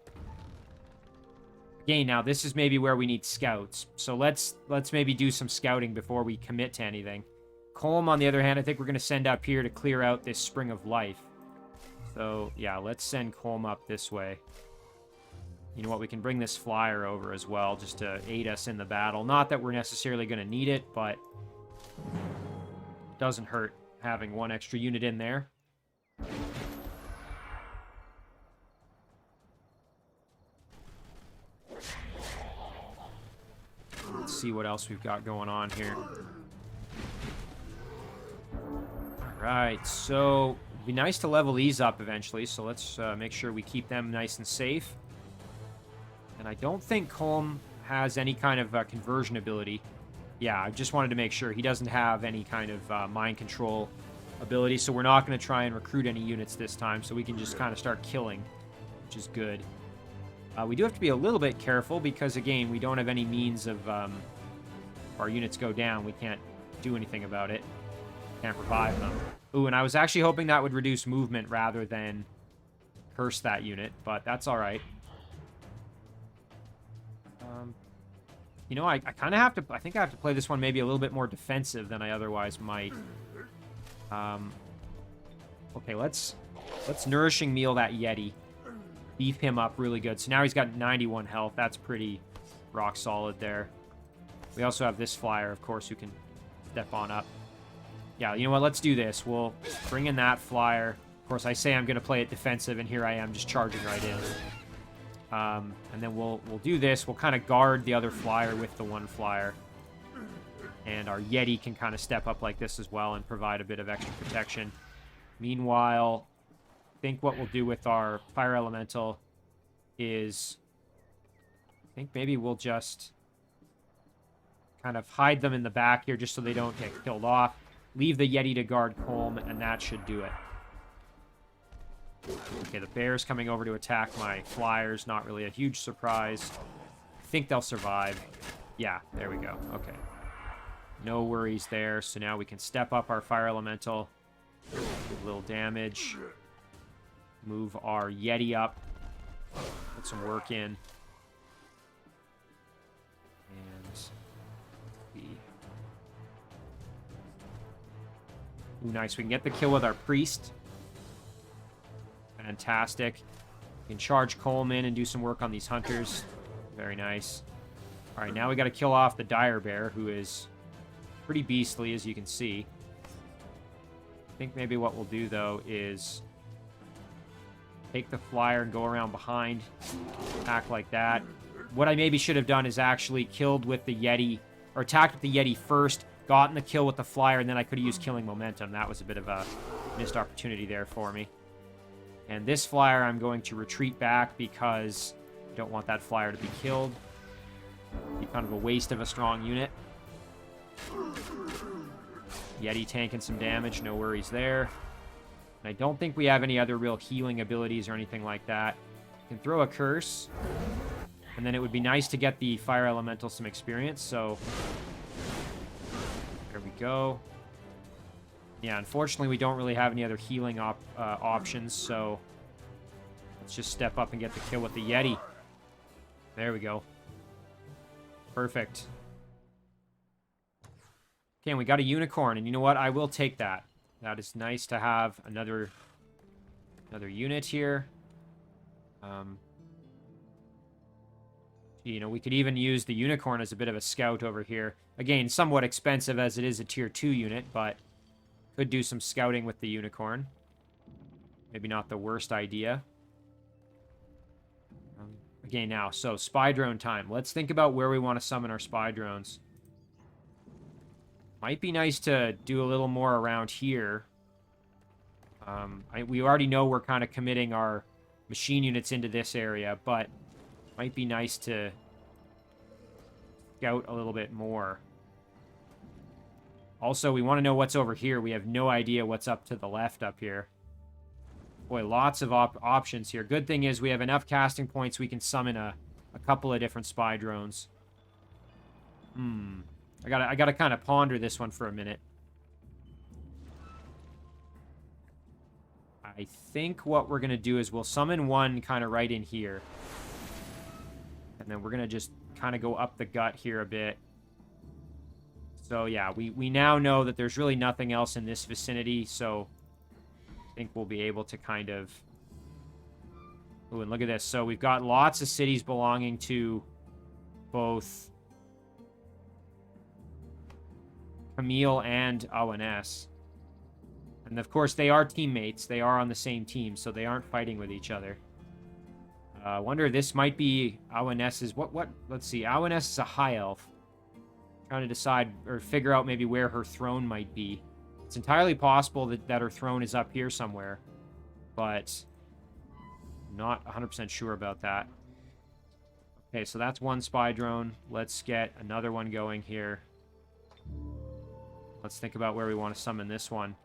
Again, now, this is maybe where we need scouts. So let's maybe do some scouting before we commit to anything. Colm, on the other hand, I think we're going to send up here to clear out this Spring of Life. So, yeah, let's send Colm up this way. You know what, we can bring this flyer over as well, just to aid us in the battle. Not that we're necessarily going to need it, but it doesn't hurt having one extra unit in there. Let's see what else we've got going on here. Alright, so it'd be nice to level these up eventually, so let's make sure we keep them nice and safe. And I don't think Colm has any kind of conversion ability. Yeah, I just wanted to make sure he doesn't have any kind of mind control ability, so we're not going to try and recruit any units this time, so we can just kind of start killing, which is good. We do have to be a little bit careful because, again, we don't have any means of... if our units go down, we can't do anything about it. Can't revive them. Ooh, and I was actually hoping that would reduce movement rather than curse that unit, but that's all right. You know, I kind of have to... I think I have to play this one maybe a little bit more defensive than I otherwise might. Okay, let's Nourishing Meal that Yeti. Beef him up really good. So now he's got 91 health. That's pretty rock solid there. We also have this flyer, of course, who can step on up. Yeah, you know what? Let's do this. We'll bring in that flyer. Of course, I say I'm going to play it defensive, and here I am just charging right in. And then we'll do this. We'll kind of guard the other flyer with the one flyer. And our Yeti can kind of step up like this as well and provide a bit of extra protection. Meanwhile, I think what we'll do with our Fire Elemental is think maybe we'll just kind of hide them in the back here just so they don't get killed off. Leave the Yeti to guard Colm, and that should do it. Okay, the bear's coming over to attack my flyers. Not really a huge surprise. I think they'll survive. Yeah, there we go. Okay. No worries there. So now we can step up our fire elemental. Do a little damage. Move our Yeti up. Put some work in. And ooh, nice. We can get the kill with our priest. Fantastic. We can charge Colm in and do some work on these hunters. Very nice. All right, now we got to kill off the dire bear, who is pretty beastly, as you can see. I think maybe what we'll do, though, is take the flyer and go around behind, attack like that. What I maybe should have done is actually killed with the Yeti, or attacked with the Yeti first, gotten the kill with the flyer, and then I could have used killing momentum. That was a bit of a missed opportunity there for me. And this flyer, I'm going to retreat back because I don't want that flyer to be killed. Be kind of a waste of a strong unit. Yeti tanking some damage, no worries there. And I don't think we have any other real healing abilities or anything like that. We can throw a curse. And then it would be nice to get the fire elemental some experience, so there we go. Yeah, unfortunately, we don't really have any other healing options, so let's just step up and get the kill with the Yeti. There we go. Perfect. Okay, and we got a unicorn, and you know what? I will take that. That is nice to have another unit here. You know, we could even use the unicorn as a bit of a scout over here. Again, somewhat expensive as it is a tier 2 unit, but could do some scouting with the unicorn. Maybe not the worst idea. Okay, now, so spy drone time. Let's think about where we want to summon our spy drones. Might be nice to do a little more around here. We already know we're kind of committing our machine units into this area, but might be nice to scout a little bit more. Also, we want to know what's over here. We have no idea what's up to the left up here. Boy, lots of options here. Good thing is we have enough casting points we can summon a couple of different spy drones. I gotta kind of ponder this one for a minute. I think what we're gonna do is we'll summon one kind of right in here. And then we're gonna just kind of go up the gut here a bit. So yeah, we now know that there's really nothing else in this vicinity, so I think we'll be able to kind of... Ooh, and look at this. So we've got lots of cities belonging to both Camille and ONS. And of course, they are teammates. They are on the same team, so they aren't fighting with each other. I wonder, this might be ONS's... What? Let's see. ONS is a high elf. Trying to decide or figure out maybe where her throne might be. It's entirely possible that her throne is up here somewhere, but I'm not 100% sure about that. Okay, so that's one spy drone. Let's get another one going here. Let's think about where we want to summon this one.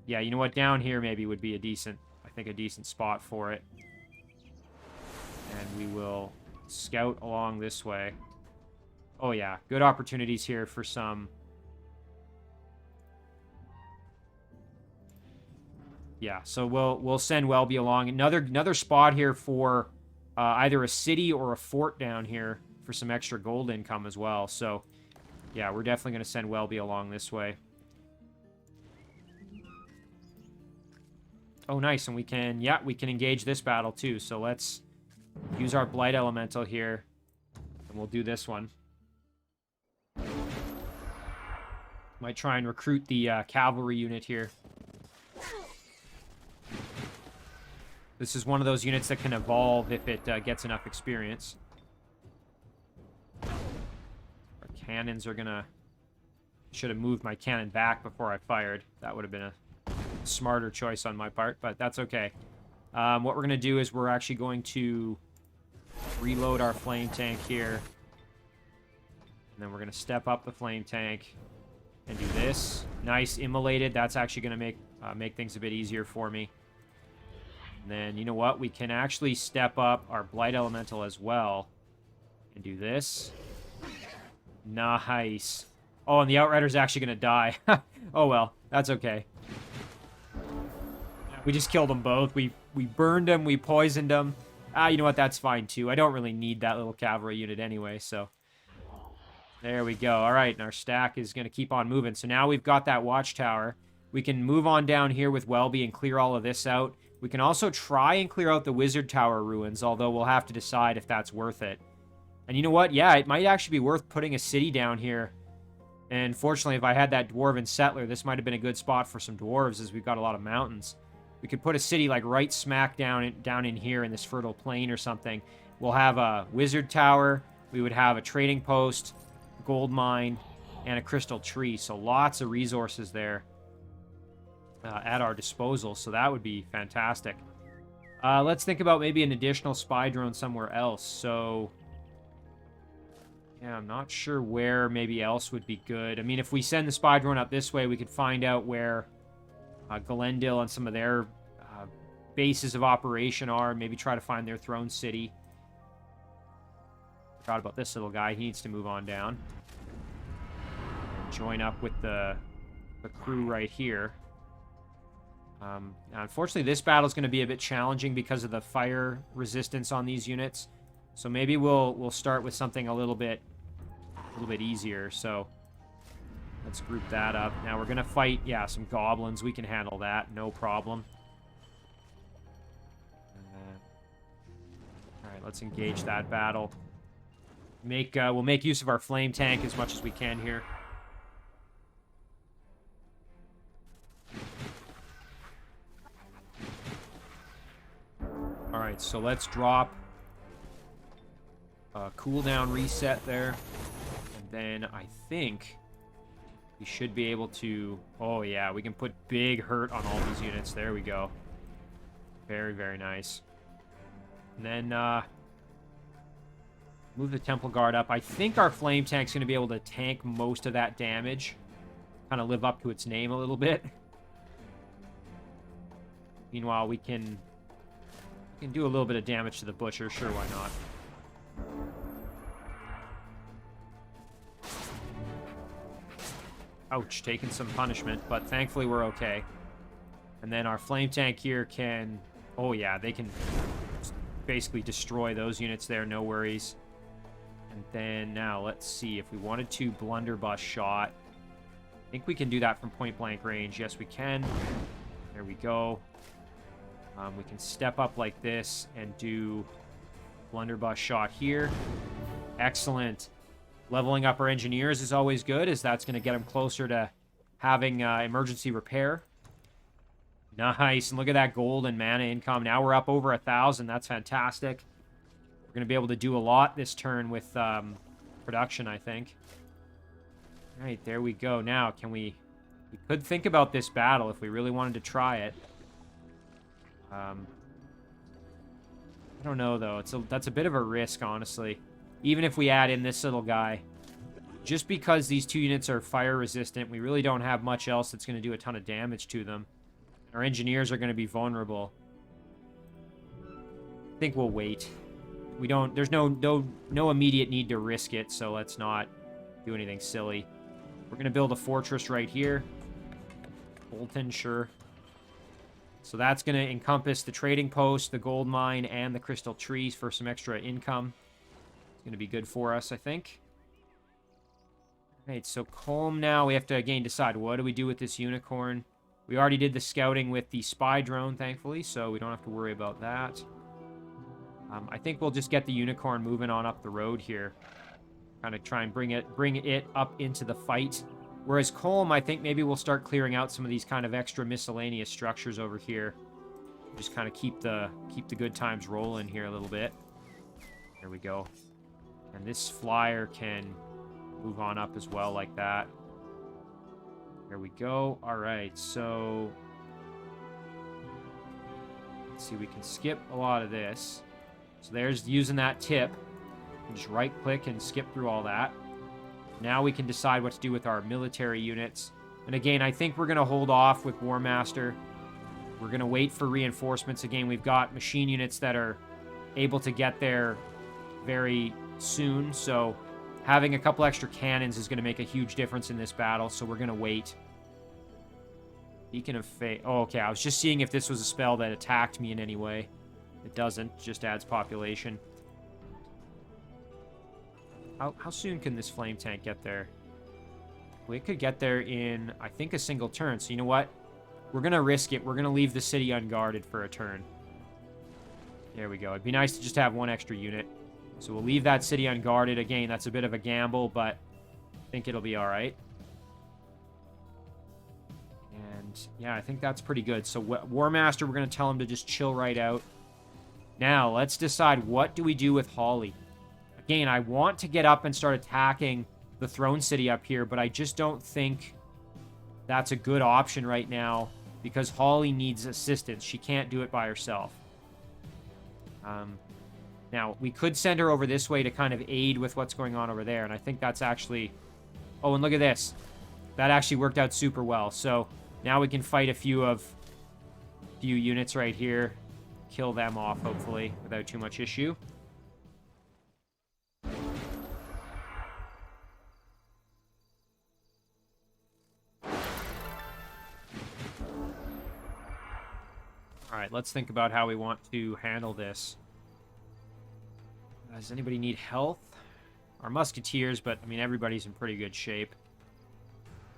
Yeah, you know what? Down here maybe would be a decent spot for it. And we will scout along this way. Oh yeah, good opportunities here for some... Yeah, so we'll send Welby along. Another spot here for either a city or a fort down here for some extra gold income as well. So yeah, we're definitely going to send Welby along this way. Oh, nice, and we can engage this battle too. So let's use our Blight Elemental here, and we'll do this one. Might try and recruit the cavalry unit here. This is one of those units that can evolve if it gets enough experience. Our cannons are gonna... Should have moved my cannon back before I fired. That would have been a smarter choice on my part, but that's okay. What we're gonna do is we're actually going to Reload our flame tank here. And then we're going to step up the flame tank and do this. Nice, immolated. That's actually going to make things a bit easier for me. And then, you know what? We can actually step up our Blight Elemental as well and do this. Nice. Oh, and the Outrider's actually going to die. Oh, well. That's okay. We just killed them both. We burned them. We poisoned them. You know what? That's fine, too. I don't really need that little cavalry unit anyway, so... There we go. All right, and our stack is going to keep on moving. So now we've got that watchtower. We can move on down here with Welby and clear all of this out. We can also try and clear out the Wizard Tower ruins, although we'll have to decide if that's worth it. And you know what? Yeah, it might actually be worth putting a city down here. And fortunately, if I had that Dwarven Settler, this might have been a good spot for some dwarves, as we've got a lot of mountains. We could put a city like right smack down in here in this fertile plain or something. We'll have a Wizard Tower. We would have a trading post, gold mine, and a crystal tree. So lots of resources there at our disposal. So that would be fantastic. Let's think about maybe an additional spy drone somewhere else. So yeah, I'm not sure where maybe else would be good. I mean, if we send the spy drone up this way, we could find out where Glendil and some of their bases of operation are. Maybe try to find their throne city. Forgot about this little guy. He needs to move on down. And join up with the crew right here. Unfortunately, this battle is going to be a bit challenging because of the fire resistance on these units. So maybe we'll start with something a little bit easier. So let's group that up. Now we're going to fight, yeah, some goblins. We can handle that, no problem. All right, let's engage that battle. We'll make use of our flame tank as much as we can here. All right, so let's drop a cooldown reset there. And then I think we should be able to... Oh, yeah, we can put big hurt on all these units. There we go. Very, very nice. And then move the Temple Guard up. I think our Flame Tank's going to be able to tank most of that damage. Kind of live up to its name a little bit. Meanwhile, we can do a little bit of damage to the Butcher. Sure, why not? Ouch, taking some punishment, but thankfully we're okay. And then our Flame Tank here can... Oh yeah, they can basically destroy those units there, no worries. And then now, let's see, if we wanted to blunderbuss shot, I think we can do that from point blank range. Yes, we can. There we go. We can step up like this and do blunderbuss shot here. Excellent. Leveling up our engineers is always good, as that's going to get them closer to having emergency repair. Nice, and look at that gold and mana income. Now we're up over 1,000. That's fantastic. We're going to be able to do a lot this turn with production, I think. All right, there we go. Now, we could think about this battle if we really wanted to try it. I don't know, though. That's a bit of a risk, honestly. Even if we add in this little guy. Just because these two units are fire resistant, we really don't have much else that's going to do a ton of damage to them. Our engineers are going to be vulnerable. I think we'll wait. There's no immediate need to risk it, so let's not do anything silly. We're going to build a fortress right here. Bolton, sure. So that's going to encompass the trading post, the gold mine, and the crystal trees for some extra income. It's going to be good for us, I think. All right, so Colm now. We have to, again, decide what do we do with this unicorn. We already did the scouting with the spy drone, thankfully, so we don't have to worry about that. I think we'll just get the unicorn moving on up the road here. Kind of try and bring it up into the fight. Whereas Colm, I think maybe we'll start clearing out some of these kind of extra miscellaneous structures over here. Just kind of keep the good times rolling here a little bit. There we go. And this flyer can move on up as well like that. There we go. All right, so let's see. We can skip a lot of this. So there's using that tip. Just right-click and skip through all that. Now we can decide what to do with our military units. And again, I think we're going to hold off with War Master. We're going to wait for reinforcements. Again, we've got machine units that are able to get there very soon. So having a couple extra cannons is going to make a huge difference in this battle. So we're going to wait. Beacon of Fate. Oh, okay. I was just seeing if this was a spell that attacked me in any way. It doesn't. Just adds population. How soon can this flame tank get there? We could get there in, I think, a single turn. So you know what? We're going to risk it. We're going to leave the city unguarded for a turn. There we go. It'd be nice to just have one extra unit. So we'll leave that city unguarded. Again, that's a bit of a gamble, but I think it'll be all right. And yeah, I think that's pretty good. So War Master, we're going to tell him to just chill right out. Now, let's decide what do we do with Holly. Again, I want to get up and start attacking the throne city up here, but I just don't think that's a good option right now because Holly needs assistance. She can't do it by herself. Now, we could send her over this way to kind of aid with what's going on over there, and I think that's actually... Oh, and look at this. That actually worked out super well. So now we can fight a few units right here. Kill them off, hopefully, without too much issue. Alright, let's think about how we want to handle this. Does anybody need health? Our musketeers, but, I mean, everybody's in pretty good shape.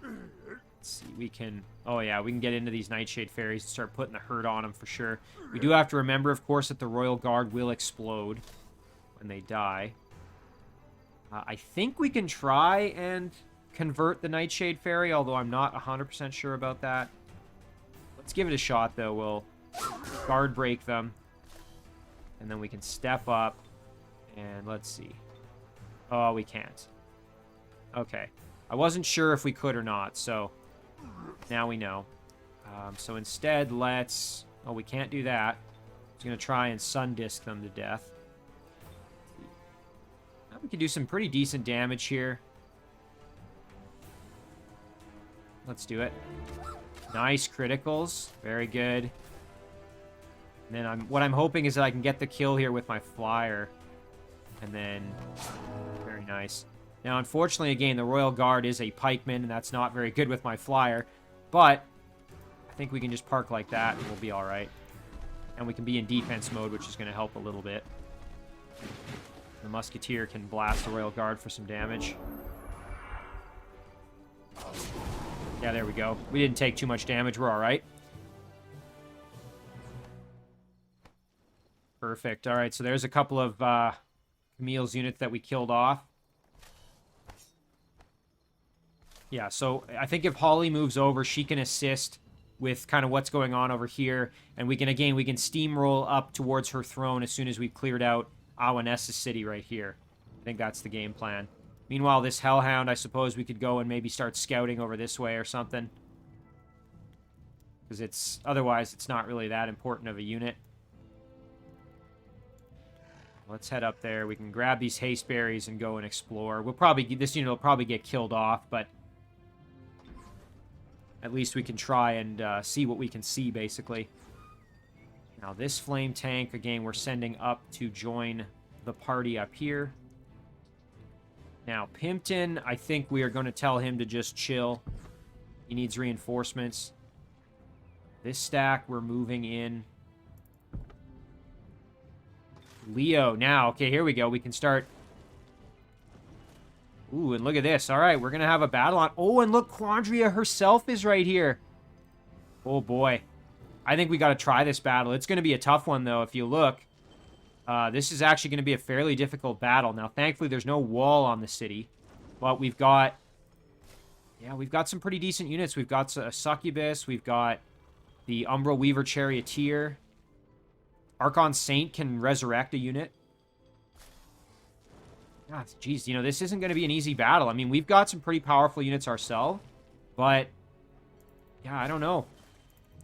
Let's see, we can... Oh, yeah, we can get into these Nightshade Fairies and start putting the hurt on them for sure. We do have to remember, of course, that the Royal Guard will explode when they die. I think we can try and convert the Nightshade Fairy, although I'm not 100% sure about that. Let's give it a shot, though. We'll guard break them, and then we can step up, and let's see. Oh, we can't. Okay. I wasn't sure if we could or not, so now we know. So instead, let's... Oh, we can't do that. I was going to try and sun disc them to death. Now we can do some pretty decent damage here. Let's do it. Nice criticals. Very good. And then what I'm hoping is that I can get the kill here with my flyer. And then... Very nice. Now, unfortunately, again, the Royal Guard is a pikeman, and that's not very good with my flyer. But I think we can just park like that, and we'll be all right. And we can be in defense mode, which is going to help a little bit. The Musketeer can blast the Royal Guard for some damage. Yeah, there we go. We didn't take too much damage. We're all right. Perfect. All right, so there's a couple of Camille's units that we killed off. Yeah, so I think if Holly moves over, she can assist with kind of what's going on over here. And we can steamroll up towards her throne as soon as we've cleared out Awanessa's city right here. I think that's the game plan. Meanwhile, this Hellhound, I suppose we could go and maybe start scouting over this way or something. Because otherwise, it's not really that important of a unit. Let's head up there. We can grab these haste berries and go and explore. This unit will probably get killed off, but at least we can try and see what we can see, basically. Now, this flame tank, again, we're sending up to join the party up here. Now, Pimpton, I think we are going to tell him to just chill. He needs reinforcements. This stack, we're moving in. Leo, now, okay, here we go. We can start. Ooh, and look at this. All right, we're going to have a battle on. Oh, and look, Quandaria herself is right here. Oh, boy. I think we got to try this battle. It's going to be a tough one, though, if you look. This is actually going to be a fairly difficult battle. Now, thankfully, there's no wall on the city. But we've got... Yeah, we've got some pretty decent units. We've got a Succubus. We've got the Umbral Weaver Charioteer. Archon Saint can resurrect a unit. God, geez, you know, this isn't going to be an easy battle. I mean, we've got some pretty powerful units ourselves. But, yeah, I don't know.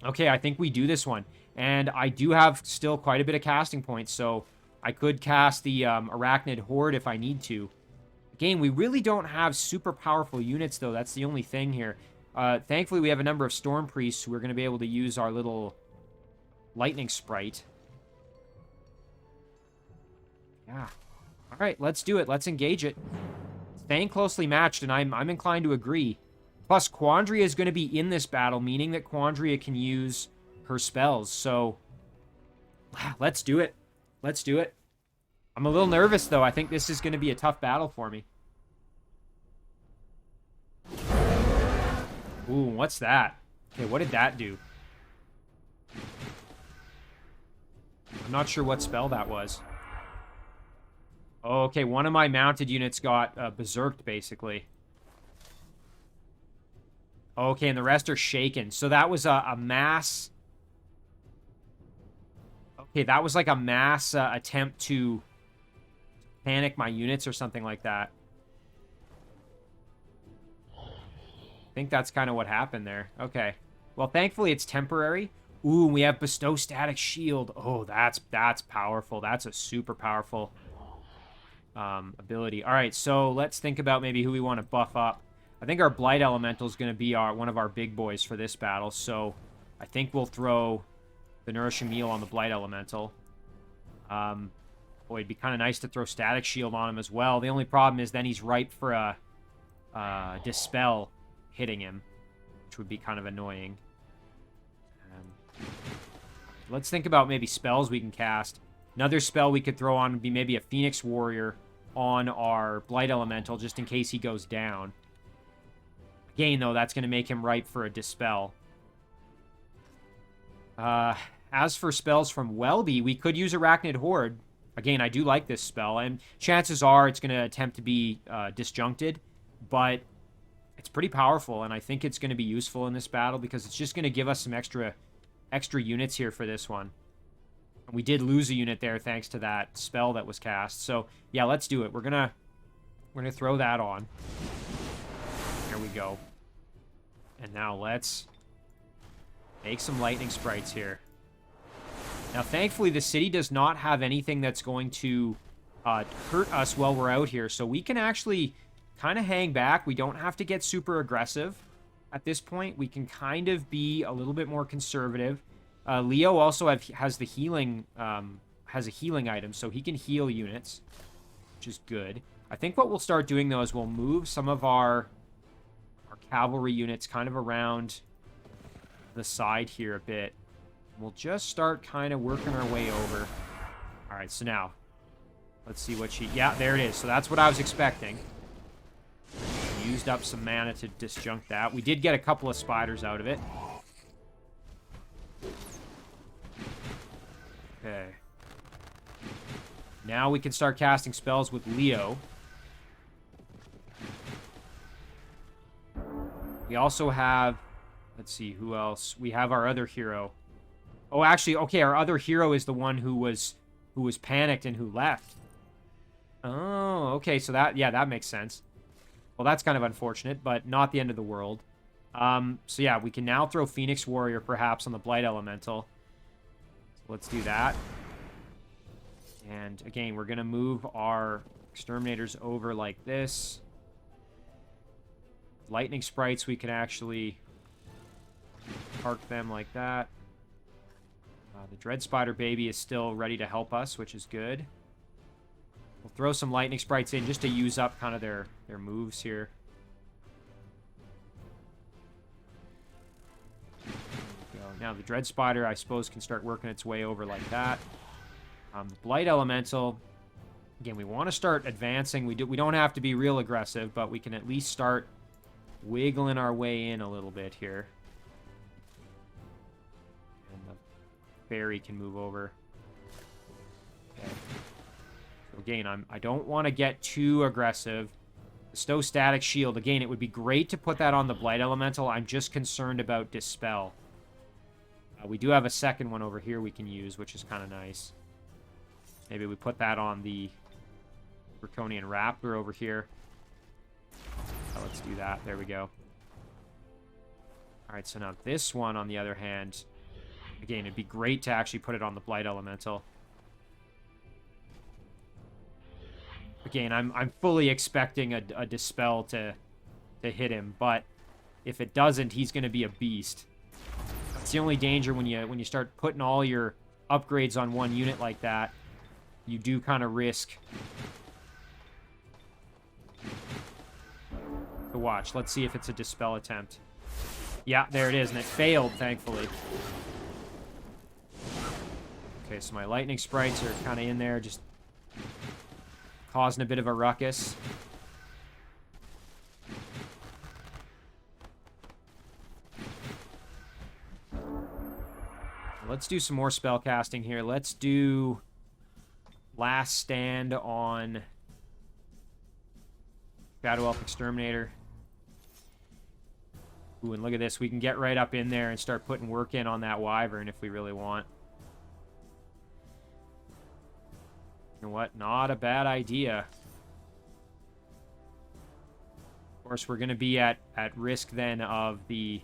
Okay, I think we do this one. And I do have still quite a bit of casting points, so I could cast the Arachnid Horde if I need to. Again, we really don't have super powerful units, though. That's the only thing here. Thankfully, we have a number of Storm Priests who are going to be able to use our little Lightning Sprite. Yeah. All right, let's do it. Let's engage it. Staying closely matched, and I'm inclined to agree. Plus, Quandaria is going to be in this battle, meaning that Quandaria can use her spells. So, let's do it. Let's do it. I'm a little nervous, though. I think this is going to be a tough battle for me. Ooh, what's that? Okay, what did that do? I'm not sure what spell that was. Oh, okay, one of my mounted units got berserked, basically. Okay, and the rest are shaken. So that was a mass... Okay, that was like a mass attempt to panic my units or something like that. I think that's kind of what happened there. Okay. Well, thankfully it's temporary. Ooh, we have Bestow Static Shield. Oh, that's powerful. That's a super powerful ability. All right, so let's think about maybe who we want to buff up. I think our Blight Elemental is going to be one of our big boys for this battle, so I think we'll throw the Nourishing Meal on the Blight Elemental. Boy, it'd be kind of nice to throw Static Shield on him as well. The only problem is then he's ripe for a Dispel hitting him, which would be kind of annoying. Let's think about maybe spells we can cast. Another spell we could throw on would be maybe a Phoenix Warrior on our Blight Elemental, just in case he goes down. Again, though, that's going to make him ripe for a Dispel. As for spells from Welby, we could use Arachnid Horde. Again, I do like this spell, and chances are it's going to attempt to be disjuncted, but it's pretty powerful, and I think it's going to be useful in this battle because it's just going to give us some extra units here for this one. We did lose a unit there thanks to that spell that was cast. So, yeah, let's do it. We're gonna throw that on. There we go. And now let's make some lightning sprites here. Now, thankfully, the city does not have anything that's going to hurt us while we're out here, so we can actually kind of hang back. We don't have to get super aggressive at this point. We can kind of be a little bit more conservative. Leo also has the healing, has a healing item, so he can heal units, which is good. I think what we'll start doing, though, is we'll move some of our cavalry units kind of around the side here a bit. We'll just start kind of working our way over. All right, so now, let's see what she... Yeah, there it is. So that's what I was expecting. Used up some mana to disjunct that. We did get a couple of spiders out of it. Okay. Now we can start casting spells with Leo. We also have... Let's see, who else? We have our other hero. Oh, actually, okay, our other hero is the one who was panicked and who left. Oh, okay, so that, yeah, that makes sense. Well, that's kind of unfortunate, but not the end of the world. So yeah, we can now throw Phoenix Warrior, perhaps, on the Blight Elemental. So let's do that. And, again, we're going to move our Exterminators over like this. Lightning Sprites, we can actually park them like that. The Dread Spider Baby is still ready to help us, which is good. We'll throw some Lightning Sprites in just to use up kind of their moves here. There we go. Now, the Dread Spider, I suppose, can start working its way over like that. The Blight Elemental, again, we want to start advancing. We don't have to be real aggressive, but we can at least start wiggling our way in a little bit here. Fairy can move over. Okay. So again, I don't want to get too aggressive. Bestow Static Shield. Again, it would be great to put that on the Blight Elemental. I'm just concerned about Dispel. We do have a second one over here we can use, which is kind of nice. Maybe we put that on the Draconian Raptor over here. Let's do that. There we go. Alright, so now this one, on the other hand... Again, it'd be great to actually put it on the Blight Elemental. Again, I'm fully expecting a Dispel to hit him, but if it doesn't, he's going to be a beast. That's the only danger when you start putting all your upgrades on one unit like that. You do kind of risk. So watch. Let's see if it's a Dispel attempt. Yeah, there it is, and it failed, thankfully. Okay, so my lightning sprites are kind of in there, just causing a bit of a ruckus. Let's do some more spell casting here. Let's do Last Stand on Shadow Elf Exterminator. Ooh, and look at this. We can get right up in there and start putting work in on that Wyvern if we really want. You know what? Not a bad idea. Of course, we're going to be at risk then of the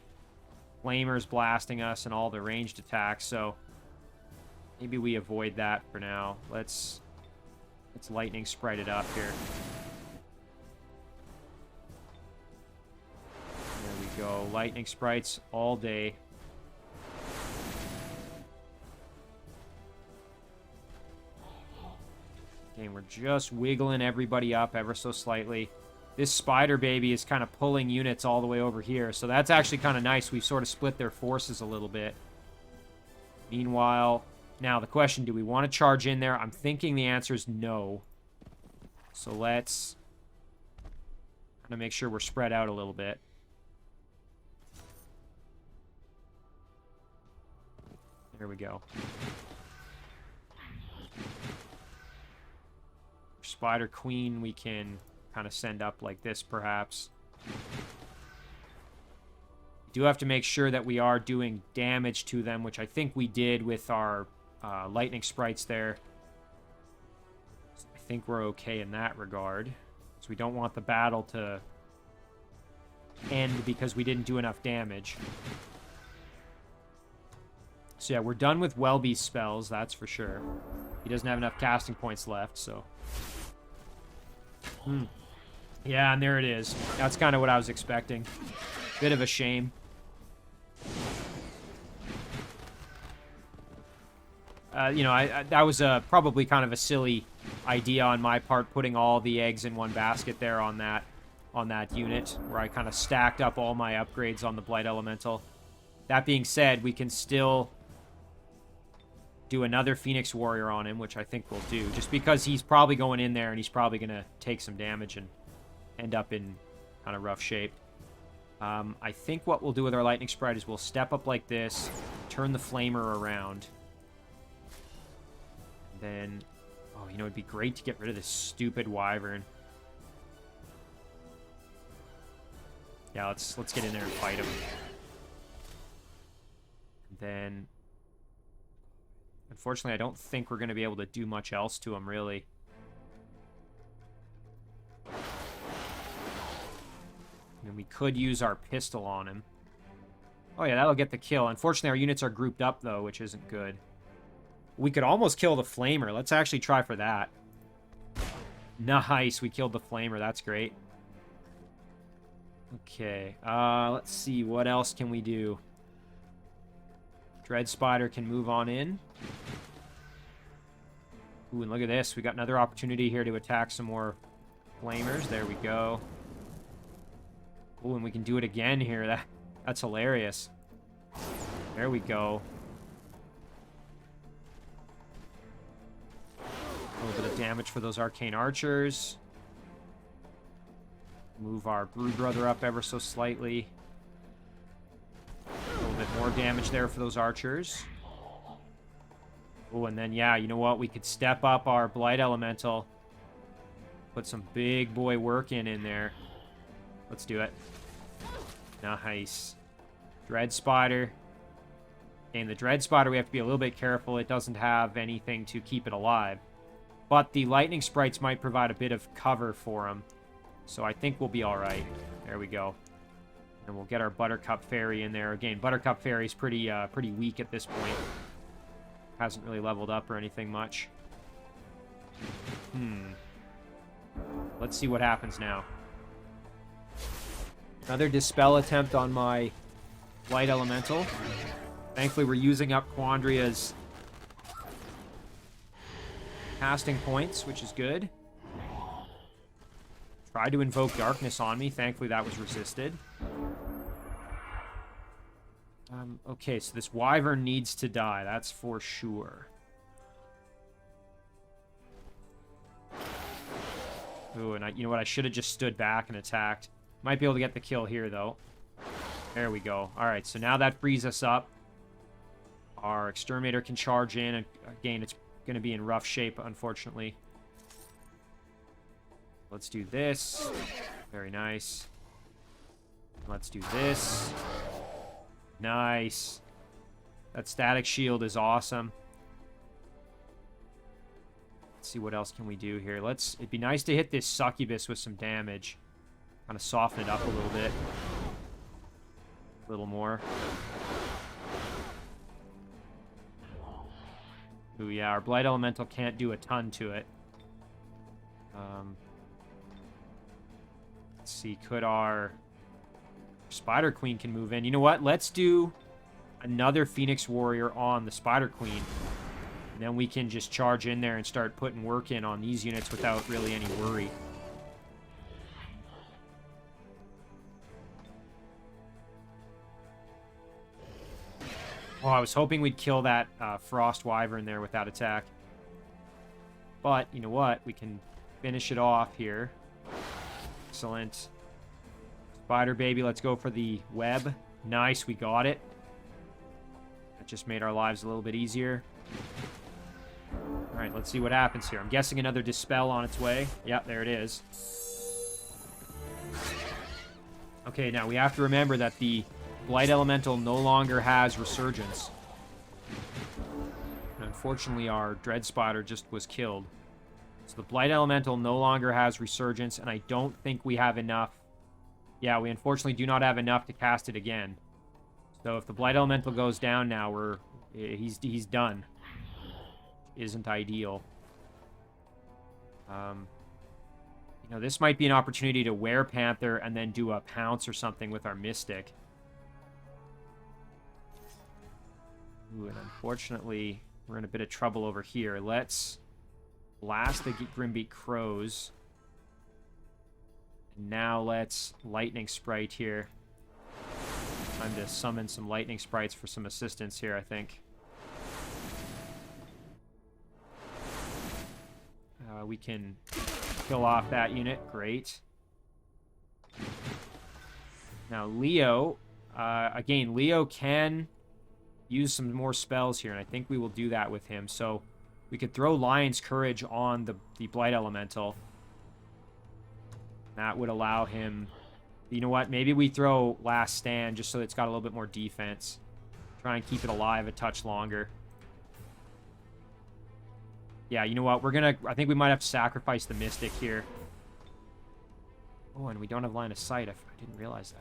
Flamers blasting us and all the ranged attacks, so maybe we avoid that for now. Let's lightning sprite it up here. There we go. Lightning sprites all day. Okay, we're just wiggling everybody up ever so slightly. This spider baby is kind of pulling units all the way over here, so that's actually kind of nice. We've sort of split their forces a little bit. Meanwhile, now the question, do we want to charge in there? I'm thinking the answer is no. So let's kind of make sure we're spread out a little bit. There we go. Spider Queen we can kind of send up like this, perhaps. We do have to make sure that we are doing damage to them, which I think we did with our lightning sprites there. So I think we're okay in that regard. So we don't want the battle to end because we didn't do enough damage. So yeah, we're done with Welby's spells, that's for sure. He doesn't have enough casting points left, so... Yeah, and there it is. That's kind of what I was expecting. Bit of a shame. You know, that was probably kind of a silly idea on my part, putting all the eggs in one basket there on that unit, where I kind of stacked up all my upgrades on the Blight Elemental. That being said, we can still do another Phoenix Warrior on him, which I think we'll do, just because he's probably going in there and he's probably going to take some damage and end up in kind of rough shape. I think what we'll do with our Lightning Sprite is we'll step up like this, turn the Flamer around. Then, oh, you know, it'd be great to get rid of this stupid Wyvern. Yeah, let's get in there and fight him. And then, unfortunately, I don't think we're going to be able to do much else to him, really. And we could use our pistol on him. Oh yeah, that'll get the kill. Unfortunately, our units are grouped up, though, which isn't good. We could almost kill the Flamer. Let's actually try for that. Nice, we killed the Flamer. That's great. Okay, let's see. What else can we do? Dread Spider can move on in. Ooh, and look at this. We got another opportunity here to attack some more Flamers. There we go. Ooh, and we can do it again here. That's hilarious. There we go. A little bit of damage for those Arcane Archers. Move our Brood Brother up ever so slightly. A little bit more damage there for those Archers. Oh, and then, yeah, you know what? We could step up our Blight Elemental. Put some big boy work in there. Let's do it. Nice. Dread Spider. And the Dread Spider, we have to be a little bit careful. It doesn't have anything to keep it alive. But the Lightning Sprites might provide a bit of cover for him. So I think we'll be alright. There we go. And we'll get our Buttercup Fairy in there. Again, Buttercup Fairy's pretty weak at this point. Hasn't really leveled up or anything much. Let's see what happens now. Another Dispel attempt on my Light Elemental. Thankfully, we're using up Quandaria's casting points, which is good. Tried to invoke Darkness on me. Thankfully, that was resisted. Okay, so this Wyvern needs to die. That's for sure. Ooh, and you know what? I should have just stood back and attacked. Might be able to get the kill here, though. There we go. All right, so now that frees us up. Our Exterminator can charge in. And again, it's going to be in rough shape, unfortunately. Let's do this. Very nice. Let's do this. Nice. That static shield is awesome. Let's see what else can we do here. It'd be nice to hit this succubus with some damage. Kind of soften it up a little bit. A little more. Ooh, yeah, our Blight Elemental can't do a ton to it. Let's see, could our Spider Queen can move in. You know what? Let's do another Phoenix Warrior on the Spider Queen. And then we can just charge in there and start putting work in on these units without really any worry. Oh, I was hoping we'd kill that Frost Wyvern there with that attack. But, you know what? We can finish it off here. Excellent. Spider Baby, let's go for the web. Nice, we got it. That just made our lives a little bit easier. Alright, let's see what happens here. I'm guessing another Dispel on its way. Yep, there it is. Okay, now we have to remember that the Blight Elemental no longer has Resurgence. And unfortunately, our Dread Spider just was killed. So the Blight Elemental no longer has Resurgence, and I don't think we have enough. Yeah, we unfortunately do not have enough to cast it again. So if the Blight Elemental goes down now, he's done. Isn't ideal. You know, this might be an opportunity to wear Panther and then do a Pounce or something with our Mystic. Ooh, and unfortunately, we're in a bit of trouble over here. Let's blast the Grimbeak Crows. And now let's Lightning Sprite here. Time to summon some Lightning Sprites for some assistance here, I think. We can kill off that unit. Great. Now, Leo. Again, Leo can use some more spells here, and I think we will do that with him. So we could throw Lion's Courage on the Blight Elemental. That would allow him... You know what? Maybe we throw Last Stand just so it's got a little bit more defense. Try and keep it alive a touch longer. Yeah, you know what? I think we might have to sacrifice the Mystic here. Oh, and we don't have line of sight. I didn't realize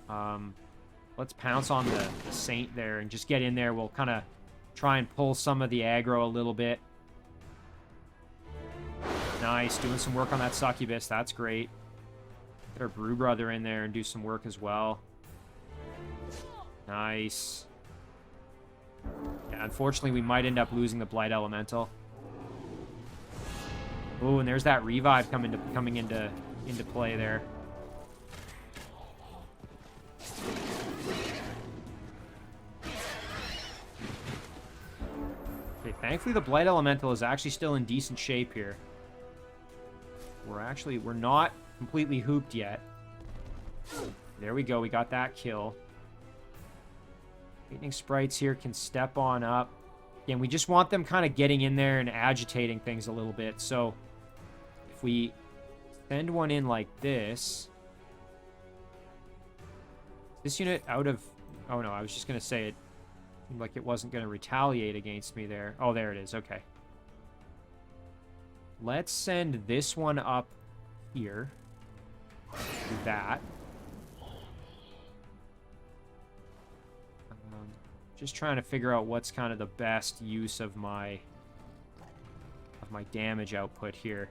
that. Okay. Let's pounce on the Saint there and just get in there. We'll kind of try and pull some of the aggro a little bit. Nice. Doing some work on that Succubus. That's great. Get our Brew Brother in there and do some work as well. Nice. Yeah, unfortunately, we might end up losing the Blight Elemental. Oh, and there's that Revive coming into play there. Okay, thankfully the Blight Elemental is actually still in decent shape here. We're not completely hooped yet. There we go, we got that kill. Lightning Sprites here can step on up. Again, we just want them kind of getting in there and agitating things a little bit. So if we send one in like this... This unit out of... Oh no, I was just going to say it seemed like it wasn't going to retaliate against me there. Oh, there it is. Okay. Let's send this one up here. Do that. Just trying to figure out what's kind of the best use of my damage output here.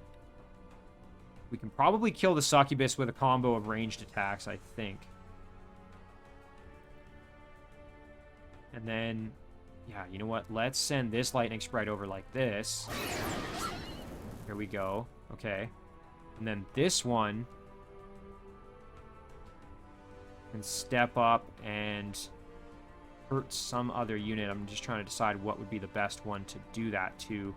We can probably kill the succubus with a combo of ranged attacks, I think. And then, yeah, you know what? Let's send this lightning sprite over like this. Here we go. Okay. And then this one can step up and hurt some other unit. I'm just trying to decide what would be the best one to do that to.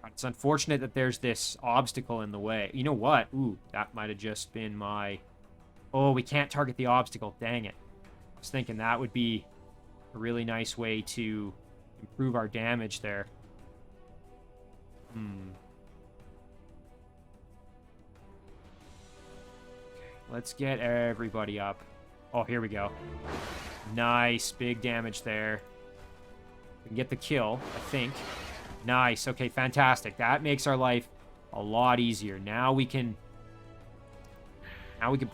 It's unfortunate that there's this obstacle in the way. You know what? Ooh, that might have just been my... Oh, we can't target the obstacle. Dang it. I was thinking that would be a really nice way to improve our damage there. Let's get everybody up. Oh, here we go. Nice. Big damage there. We can get the kill, I think. Nice. Okay, fantastic. That makes our life a lot easier. Now we can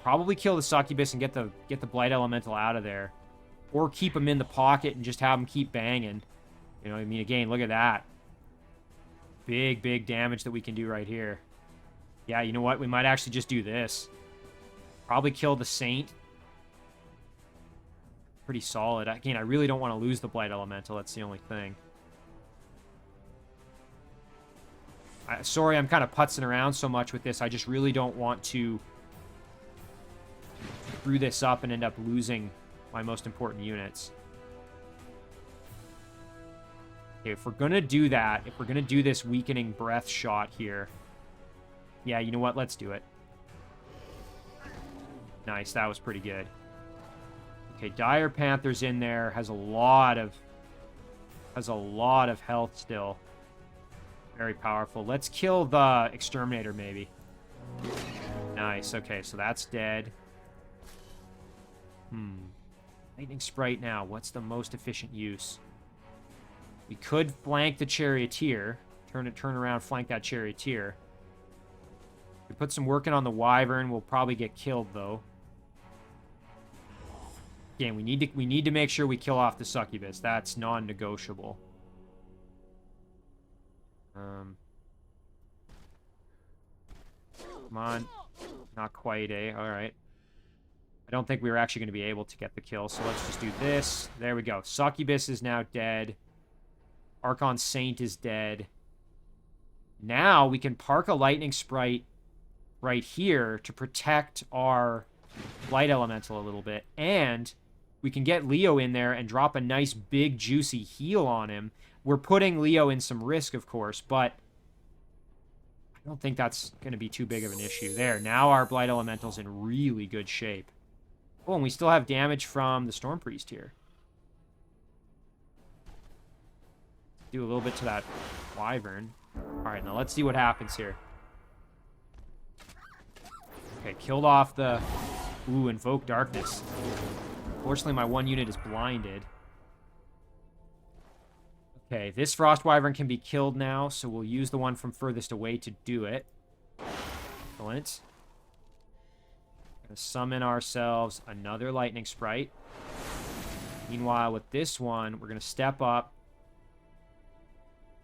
probably kill the succubus and get the blight elemental out of there. Or keep him in the pocket and just have him keep banging. You know what I mean? Again, look at that. Big, big damage that we can do right here. Yeah, you know what? We might actually just do this. Probably kill the saint. Pretty solid. Again, I really don't want to lose the blight elemental. That's the only thing. Sorry, I'm kind of putzing around so much with this. I just really don't want to screw this up and end up losing my most important units. Okay, if we're going to do that, if we're going to do this weakening breath shot here, yeah, you know what? Let's do it. Nice, that was pretty good. Okay, Dire Panther's in there, has a lot of health still. Very powerful. Let's kill the Exterminator, maybe. Nice. Okay, so that's dead. Lightning Sprite now. What's the most efficient use? We could flank the Charioteer. Turn around, flank that Charioteer. We put some work in on the Wyvern. We'll probably get killed, though. Again, we need to make sure we kill off the Succubus. That's non-negotiable. Come on. Not quite, eh? Alright. I don't think we were actually going to be able to get the kill, so let's just do this. There we go. Succubus is now dead. Archon Saint is dead. Now we can park a Lightning Sprite right here to protect our Light Elemental a little bit. And we can get Leo in there and drop a nice big juicy heal on him. We're putting Leo in some risk, of course, but I don't think that's going to be too big of an issue. There, now our Blight Elemental's in really good shape. Oh, and we still have damage from the Storm Priest here. Do a little bit to that Wyvern. Alright, now let's see what happens here. Okay, killed off the... Ooh, Invoke Darkness. Unfortunately, my one unit is blinded. Okay, this Frost Wyvern can be killed now, so we'll use the one from furthest away to do it. Excellent. Gonna summon ourselves another Lightning Sprite. Meanwhile, with this one, we're gonna step up.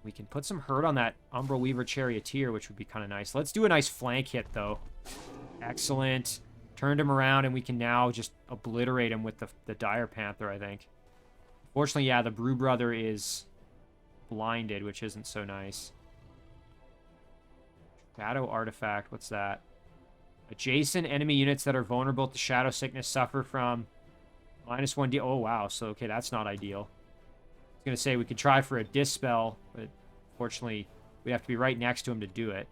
We can put some hurt on that Umbral Weaver Charioteer, which would be kind of nice. Let's do a nice flank hit, though. Excellent. Turned him around, and we can now just obliterate him with the Dire Panther, I think. Fortunately, yeah, the Brew Brother is blinded, which isn't so nice. Shadow Artifact, what's that? Adjacent enemy units that are vulnerable to Shadow Sickness suffer from -1d. Oh, wow. So, okay, that's not ideal. I was going to say we could try for a Dispel, but fortunately, we have to be right next to him to do it.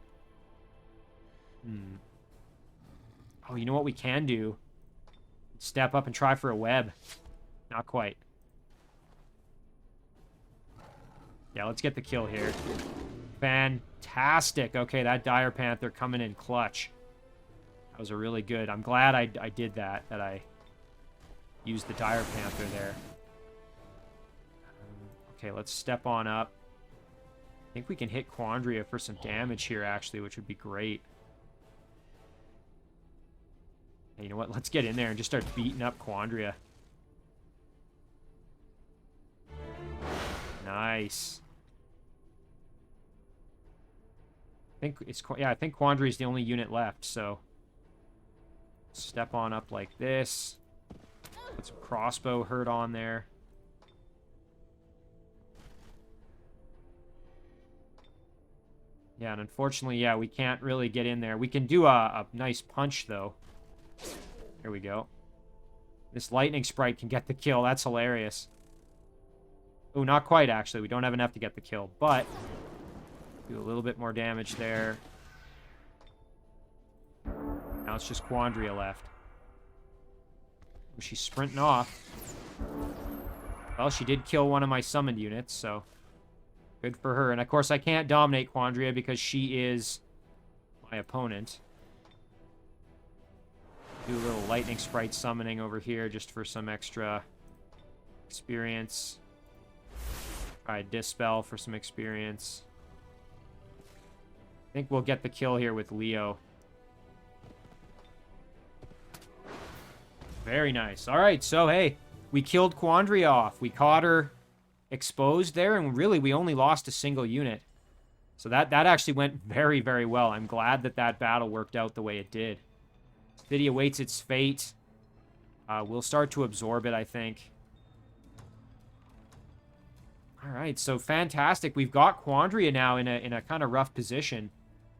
Oh, you know what we can do? Step up and try for a web. Not quite. Yeah, let's get the kill here. Fantastic. Okay, that Dire Panther coming in clutch. That was a really good... I'm glad I did that I used the Dire Panther there. Okay, let's step on up. I think we can hit Quandaria for some damage here, actually, which would be great. Hey, you know what? Let's get in there and just start beating up Quandaria. Nice. I think Quandaria is the only unit left, so step on up like this. Put some crossbow hurt on there. Yeah, and unfortunately, yeah, we can't really get in there. We can do a nice punch, though. Here we go. This lightning sprite can get the kill. That's hilarious. Oh, not quite, actually. We don't have enough to get the kill, but do a little bit more damage there. Now it's just Quandaria left. She's sprinting off. Well, she did kill one of my summoned units, so good for her. And, of course, I can't dominate Quandaria because she is my opponent. Do a little lightning sprite summoning over here just for some extra experience. Try Dispel for some experience. I think we'll get the kill here with Leo. Very nice. All right, so, hey, we killed Quandaria off. We caught her exposed there, and really we only lost a single unit. So that actually went very, very well. I'm glad that that battle worked out the way it did. City awaits its fate. We'll start to absorb it, I think. All right, so fantastic. We've got Quandaria now in a kind of rough position.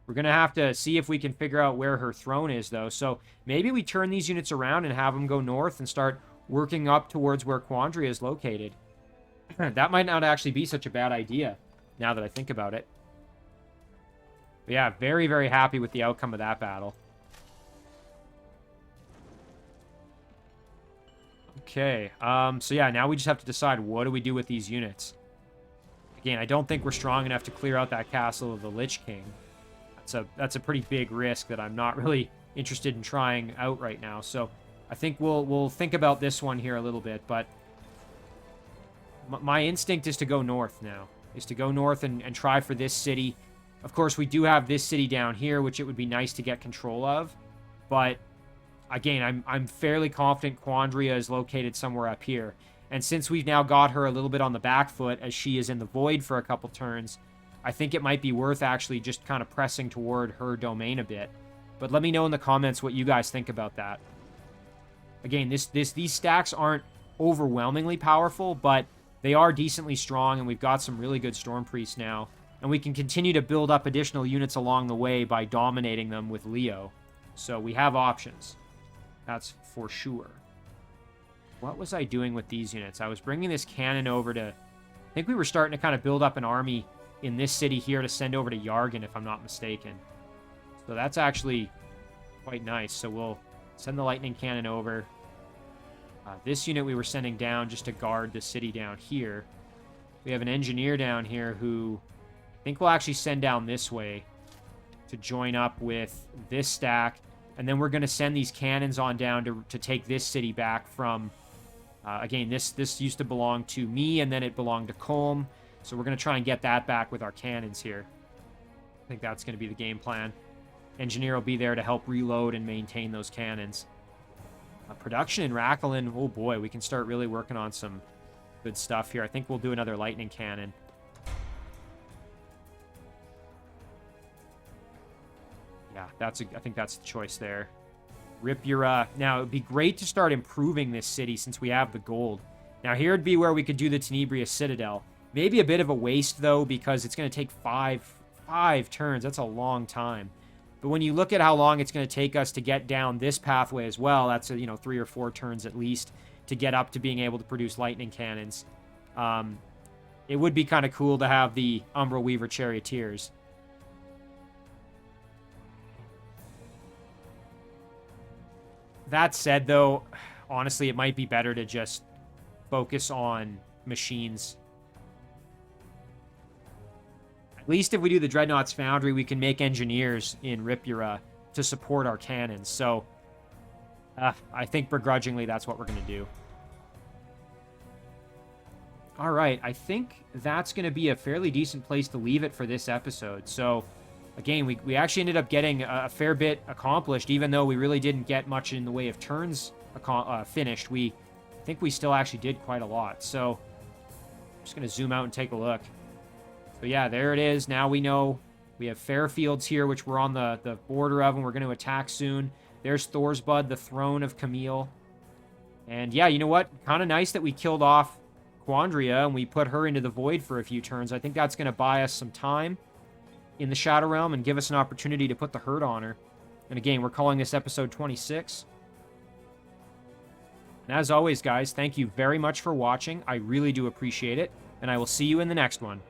We're going to have to see if we can figure out where her throne is, though. So maybe we turn these units around and have them go north and start working up towards where Quandaria is located. That might not actually be such a bad idea, now that I think about it. But yeah, very, very happy with the outcome of that battle. Okay, so yeah, now we just have to decide what do we do with these units. Again, I don't think we're strong enough to clear out that castle of the Lich King. That's a pretty big risk that I'm not really interested in trying out right now. So I think we'll think about this one here a little bit, but my instinct is to go north now. Is to go north and try for this city. Of course, we do have this city down here, which it would be nice to get control of. But again, I'm fairly confident Quandaria is located somewhere up here. And since we've now got her a little bit on the back foot, as she is in the void for a couple turns, I think it might be worth actually just kind of pressing toward her domain a bit. But let me know in the comments what you guys think about that. Again, these stacks aren't overwhelmingly powerful, but they are decently strong, and we've got some really good Storm Priests now. And we can continue to build up additional units along the way by dominating them with Leo. So we have options. That's for sure. What was I doing with these units? I was bringing this cannon over to... I think we were starting to kind of build up an army in this city here to send over to Yargan, if I'm not mistaken. So that's actually quite nice. So we'll send the lightning cannon over. This unit we were sending down just to guard the city down here. We have an engineer down here who I think we'll actually send down this way to join up with this stack. And then we're going to send these cannons on down to take this city back from... again, this used to belong to me, and then it belonged to Colm. So we're going to try and get that back with our cannons here. I think that's going to be the game plan. Engineer will be there to help reload and maintain those cannons. Production in Rakelen, oh boy, we can start really working on some good stuff here. I think we'll do another lightning cannon. Yeah, I think that's the choice there. Ripura. Now, it would be great to start improving this city since we have the gold. Now, here would be where we could do the Tenebria Citadel. Maybe a bit of a waste, though, because it's going to take five turns. That's a long time. But when you look at how long it's going to take us to get down this pathway as well, that's, 3 or 4 turns at least to get up to being able to produce lightning cannons. It would be kind of cool to have the Umbral Weaver Charioteers. That said, though, honestly, it might be better to just focus on machines. At least if we do the Dreadnought's Foundry, we can make engineers in Ripura to support our cannons. So, I think begrudgingly that's what we're going to do. All right, I think that's going to be a fairly decent place to leave it for this episode. So, again, we actually ended up getting a fair bit accomplished, even though we really didn't get much in the way of turns finished. I think we still actually did quite a lot. So, I'm just going to zoom out and take a look. So yeah, there it is. Now we know We have Fairfields here, which we're on the border of, and we're going to attack soon. There's Thorsbud, the throne of Camille. And yeah, you know what? Kind of nice that we killed off Quandaria and we put her into the void for a few turns. I think that's going to buy us some time in the Shadow Realm and give us an opportunity to put the hurt on her. And again, we're calling this episode 26. And as always, guys, thank you very much for watching. I really do appreciate it. And I will see you in the next one.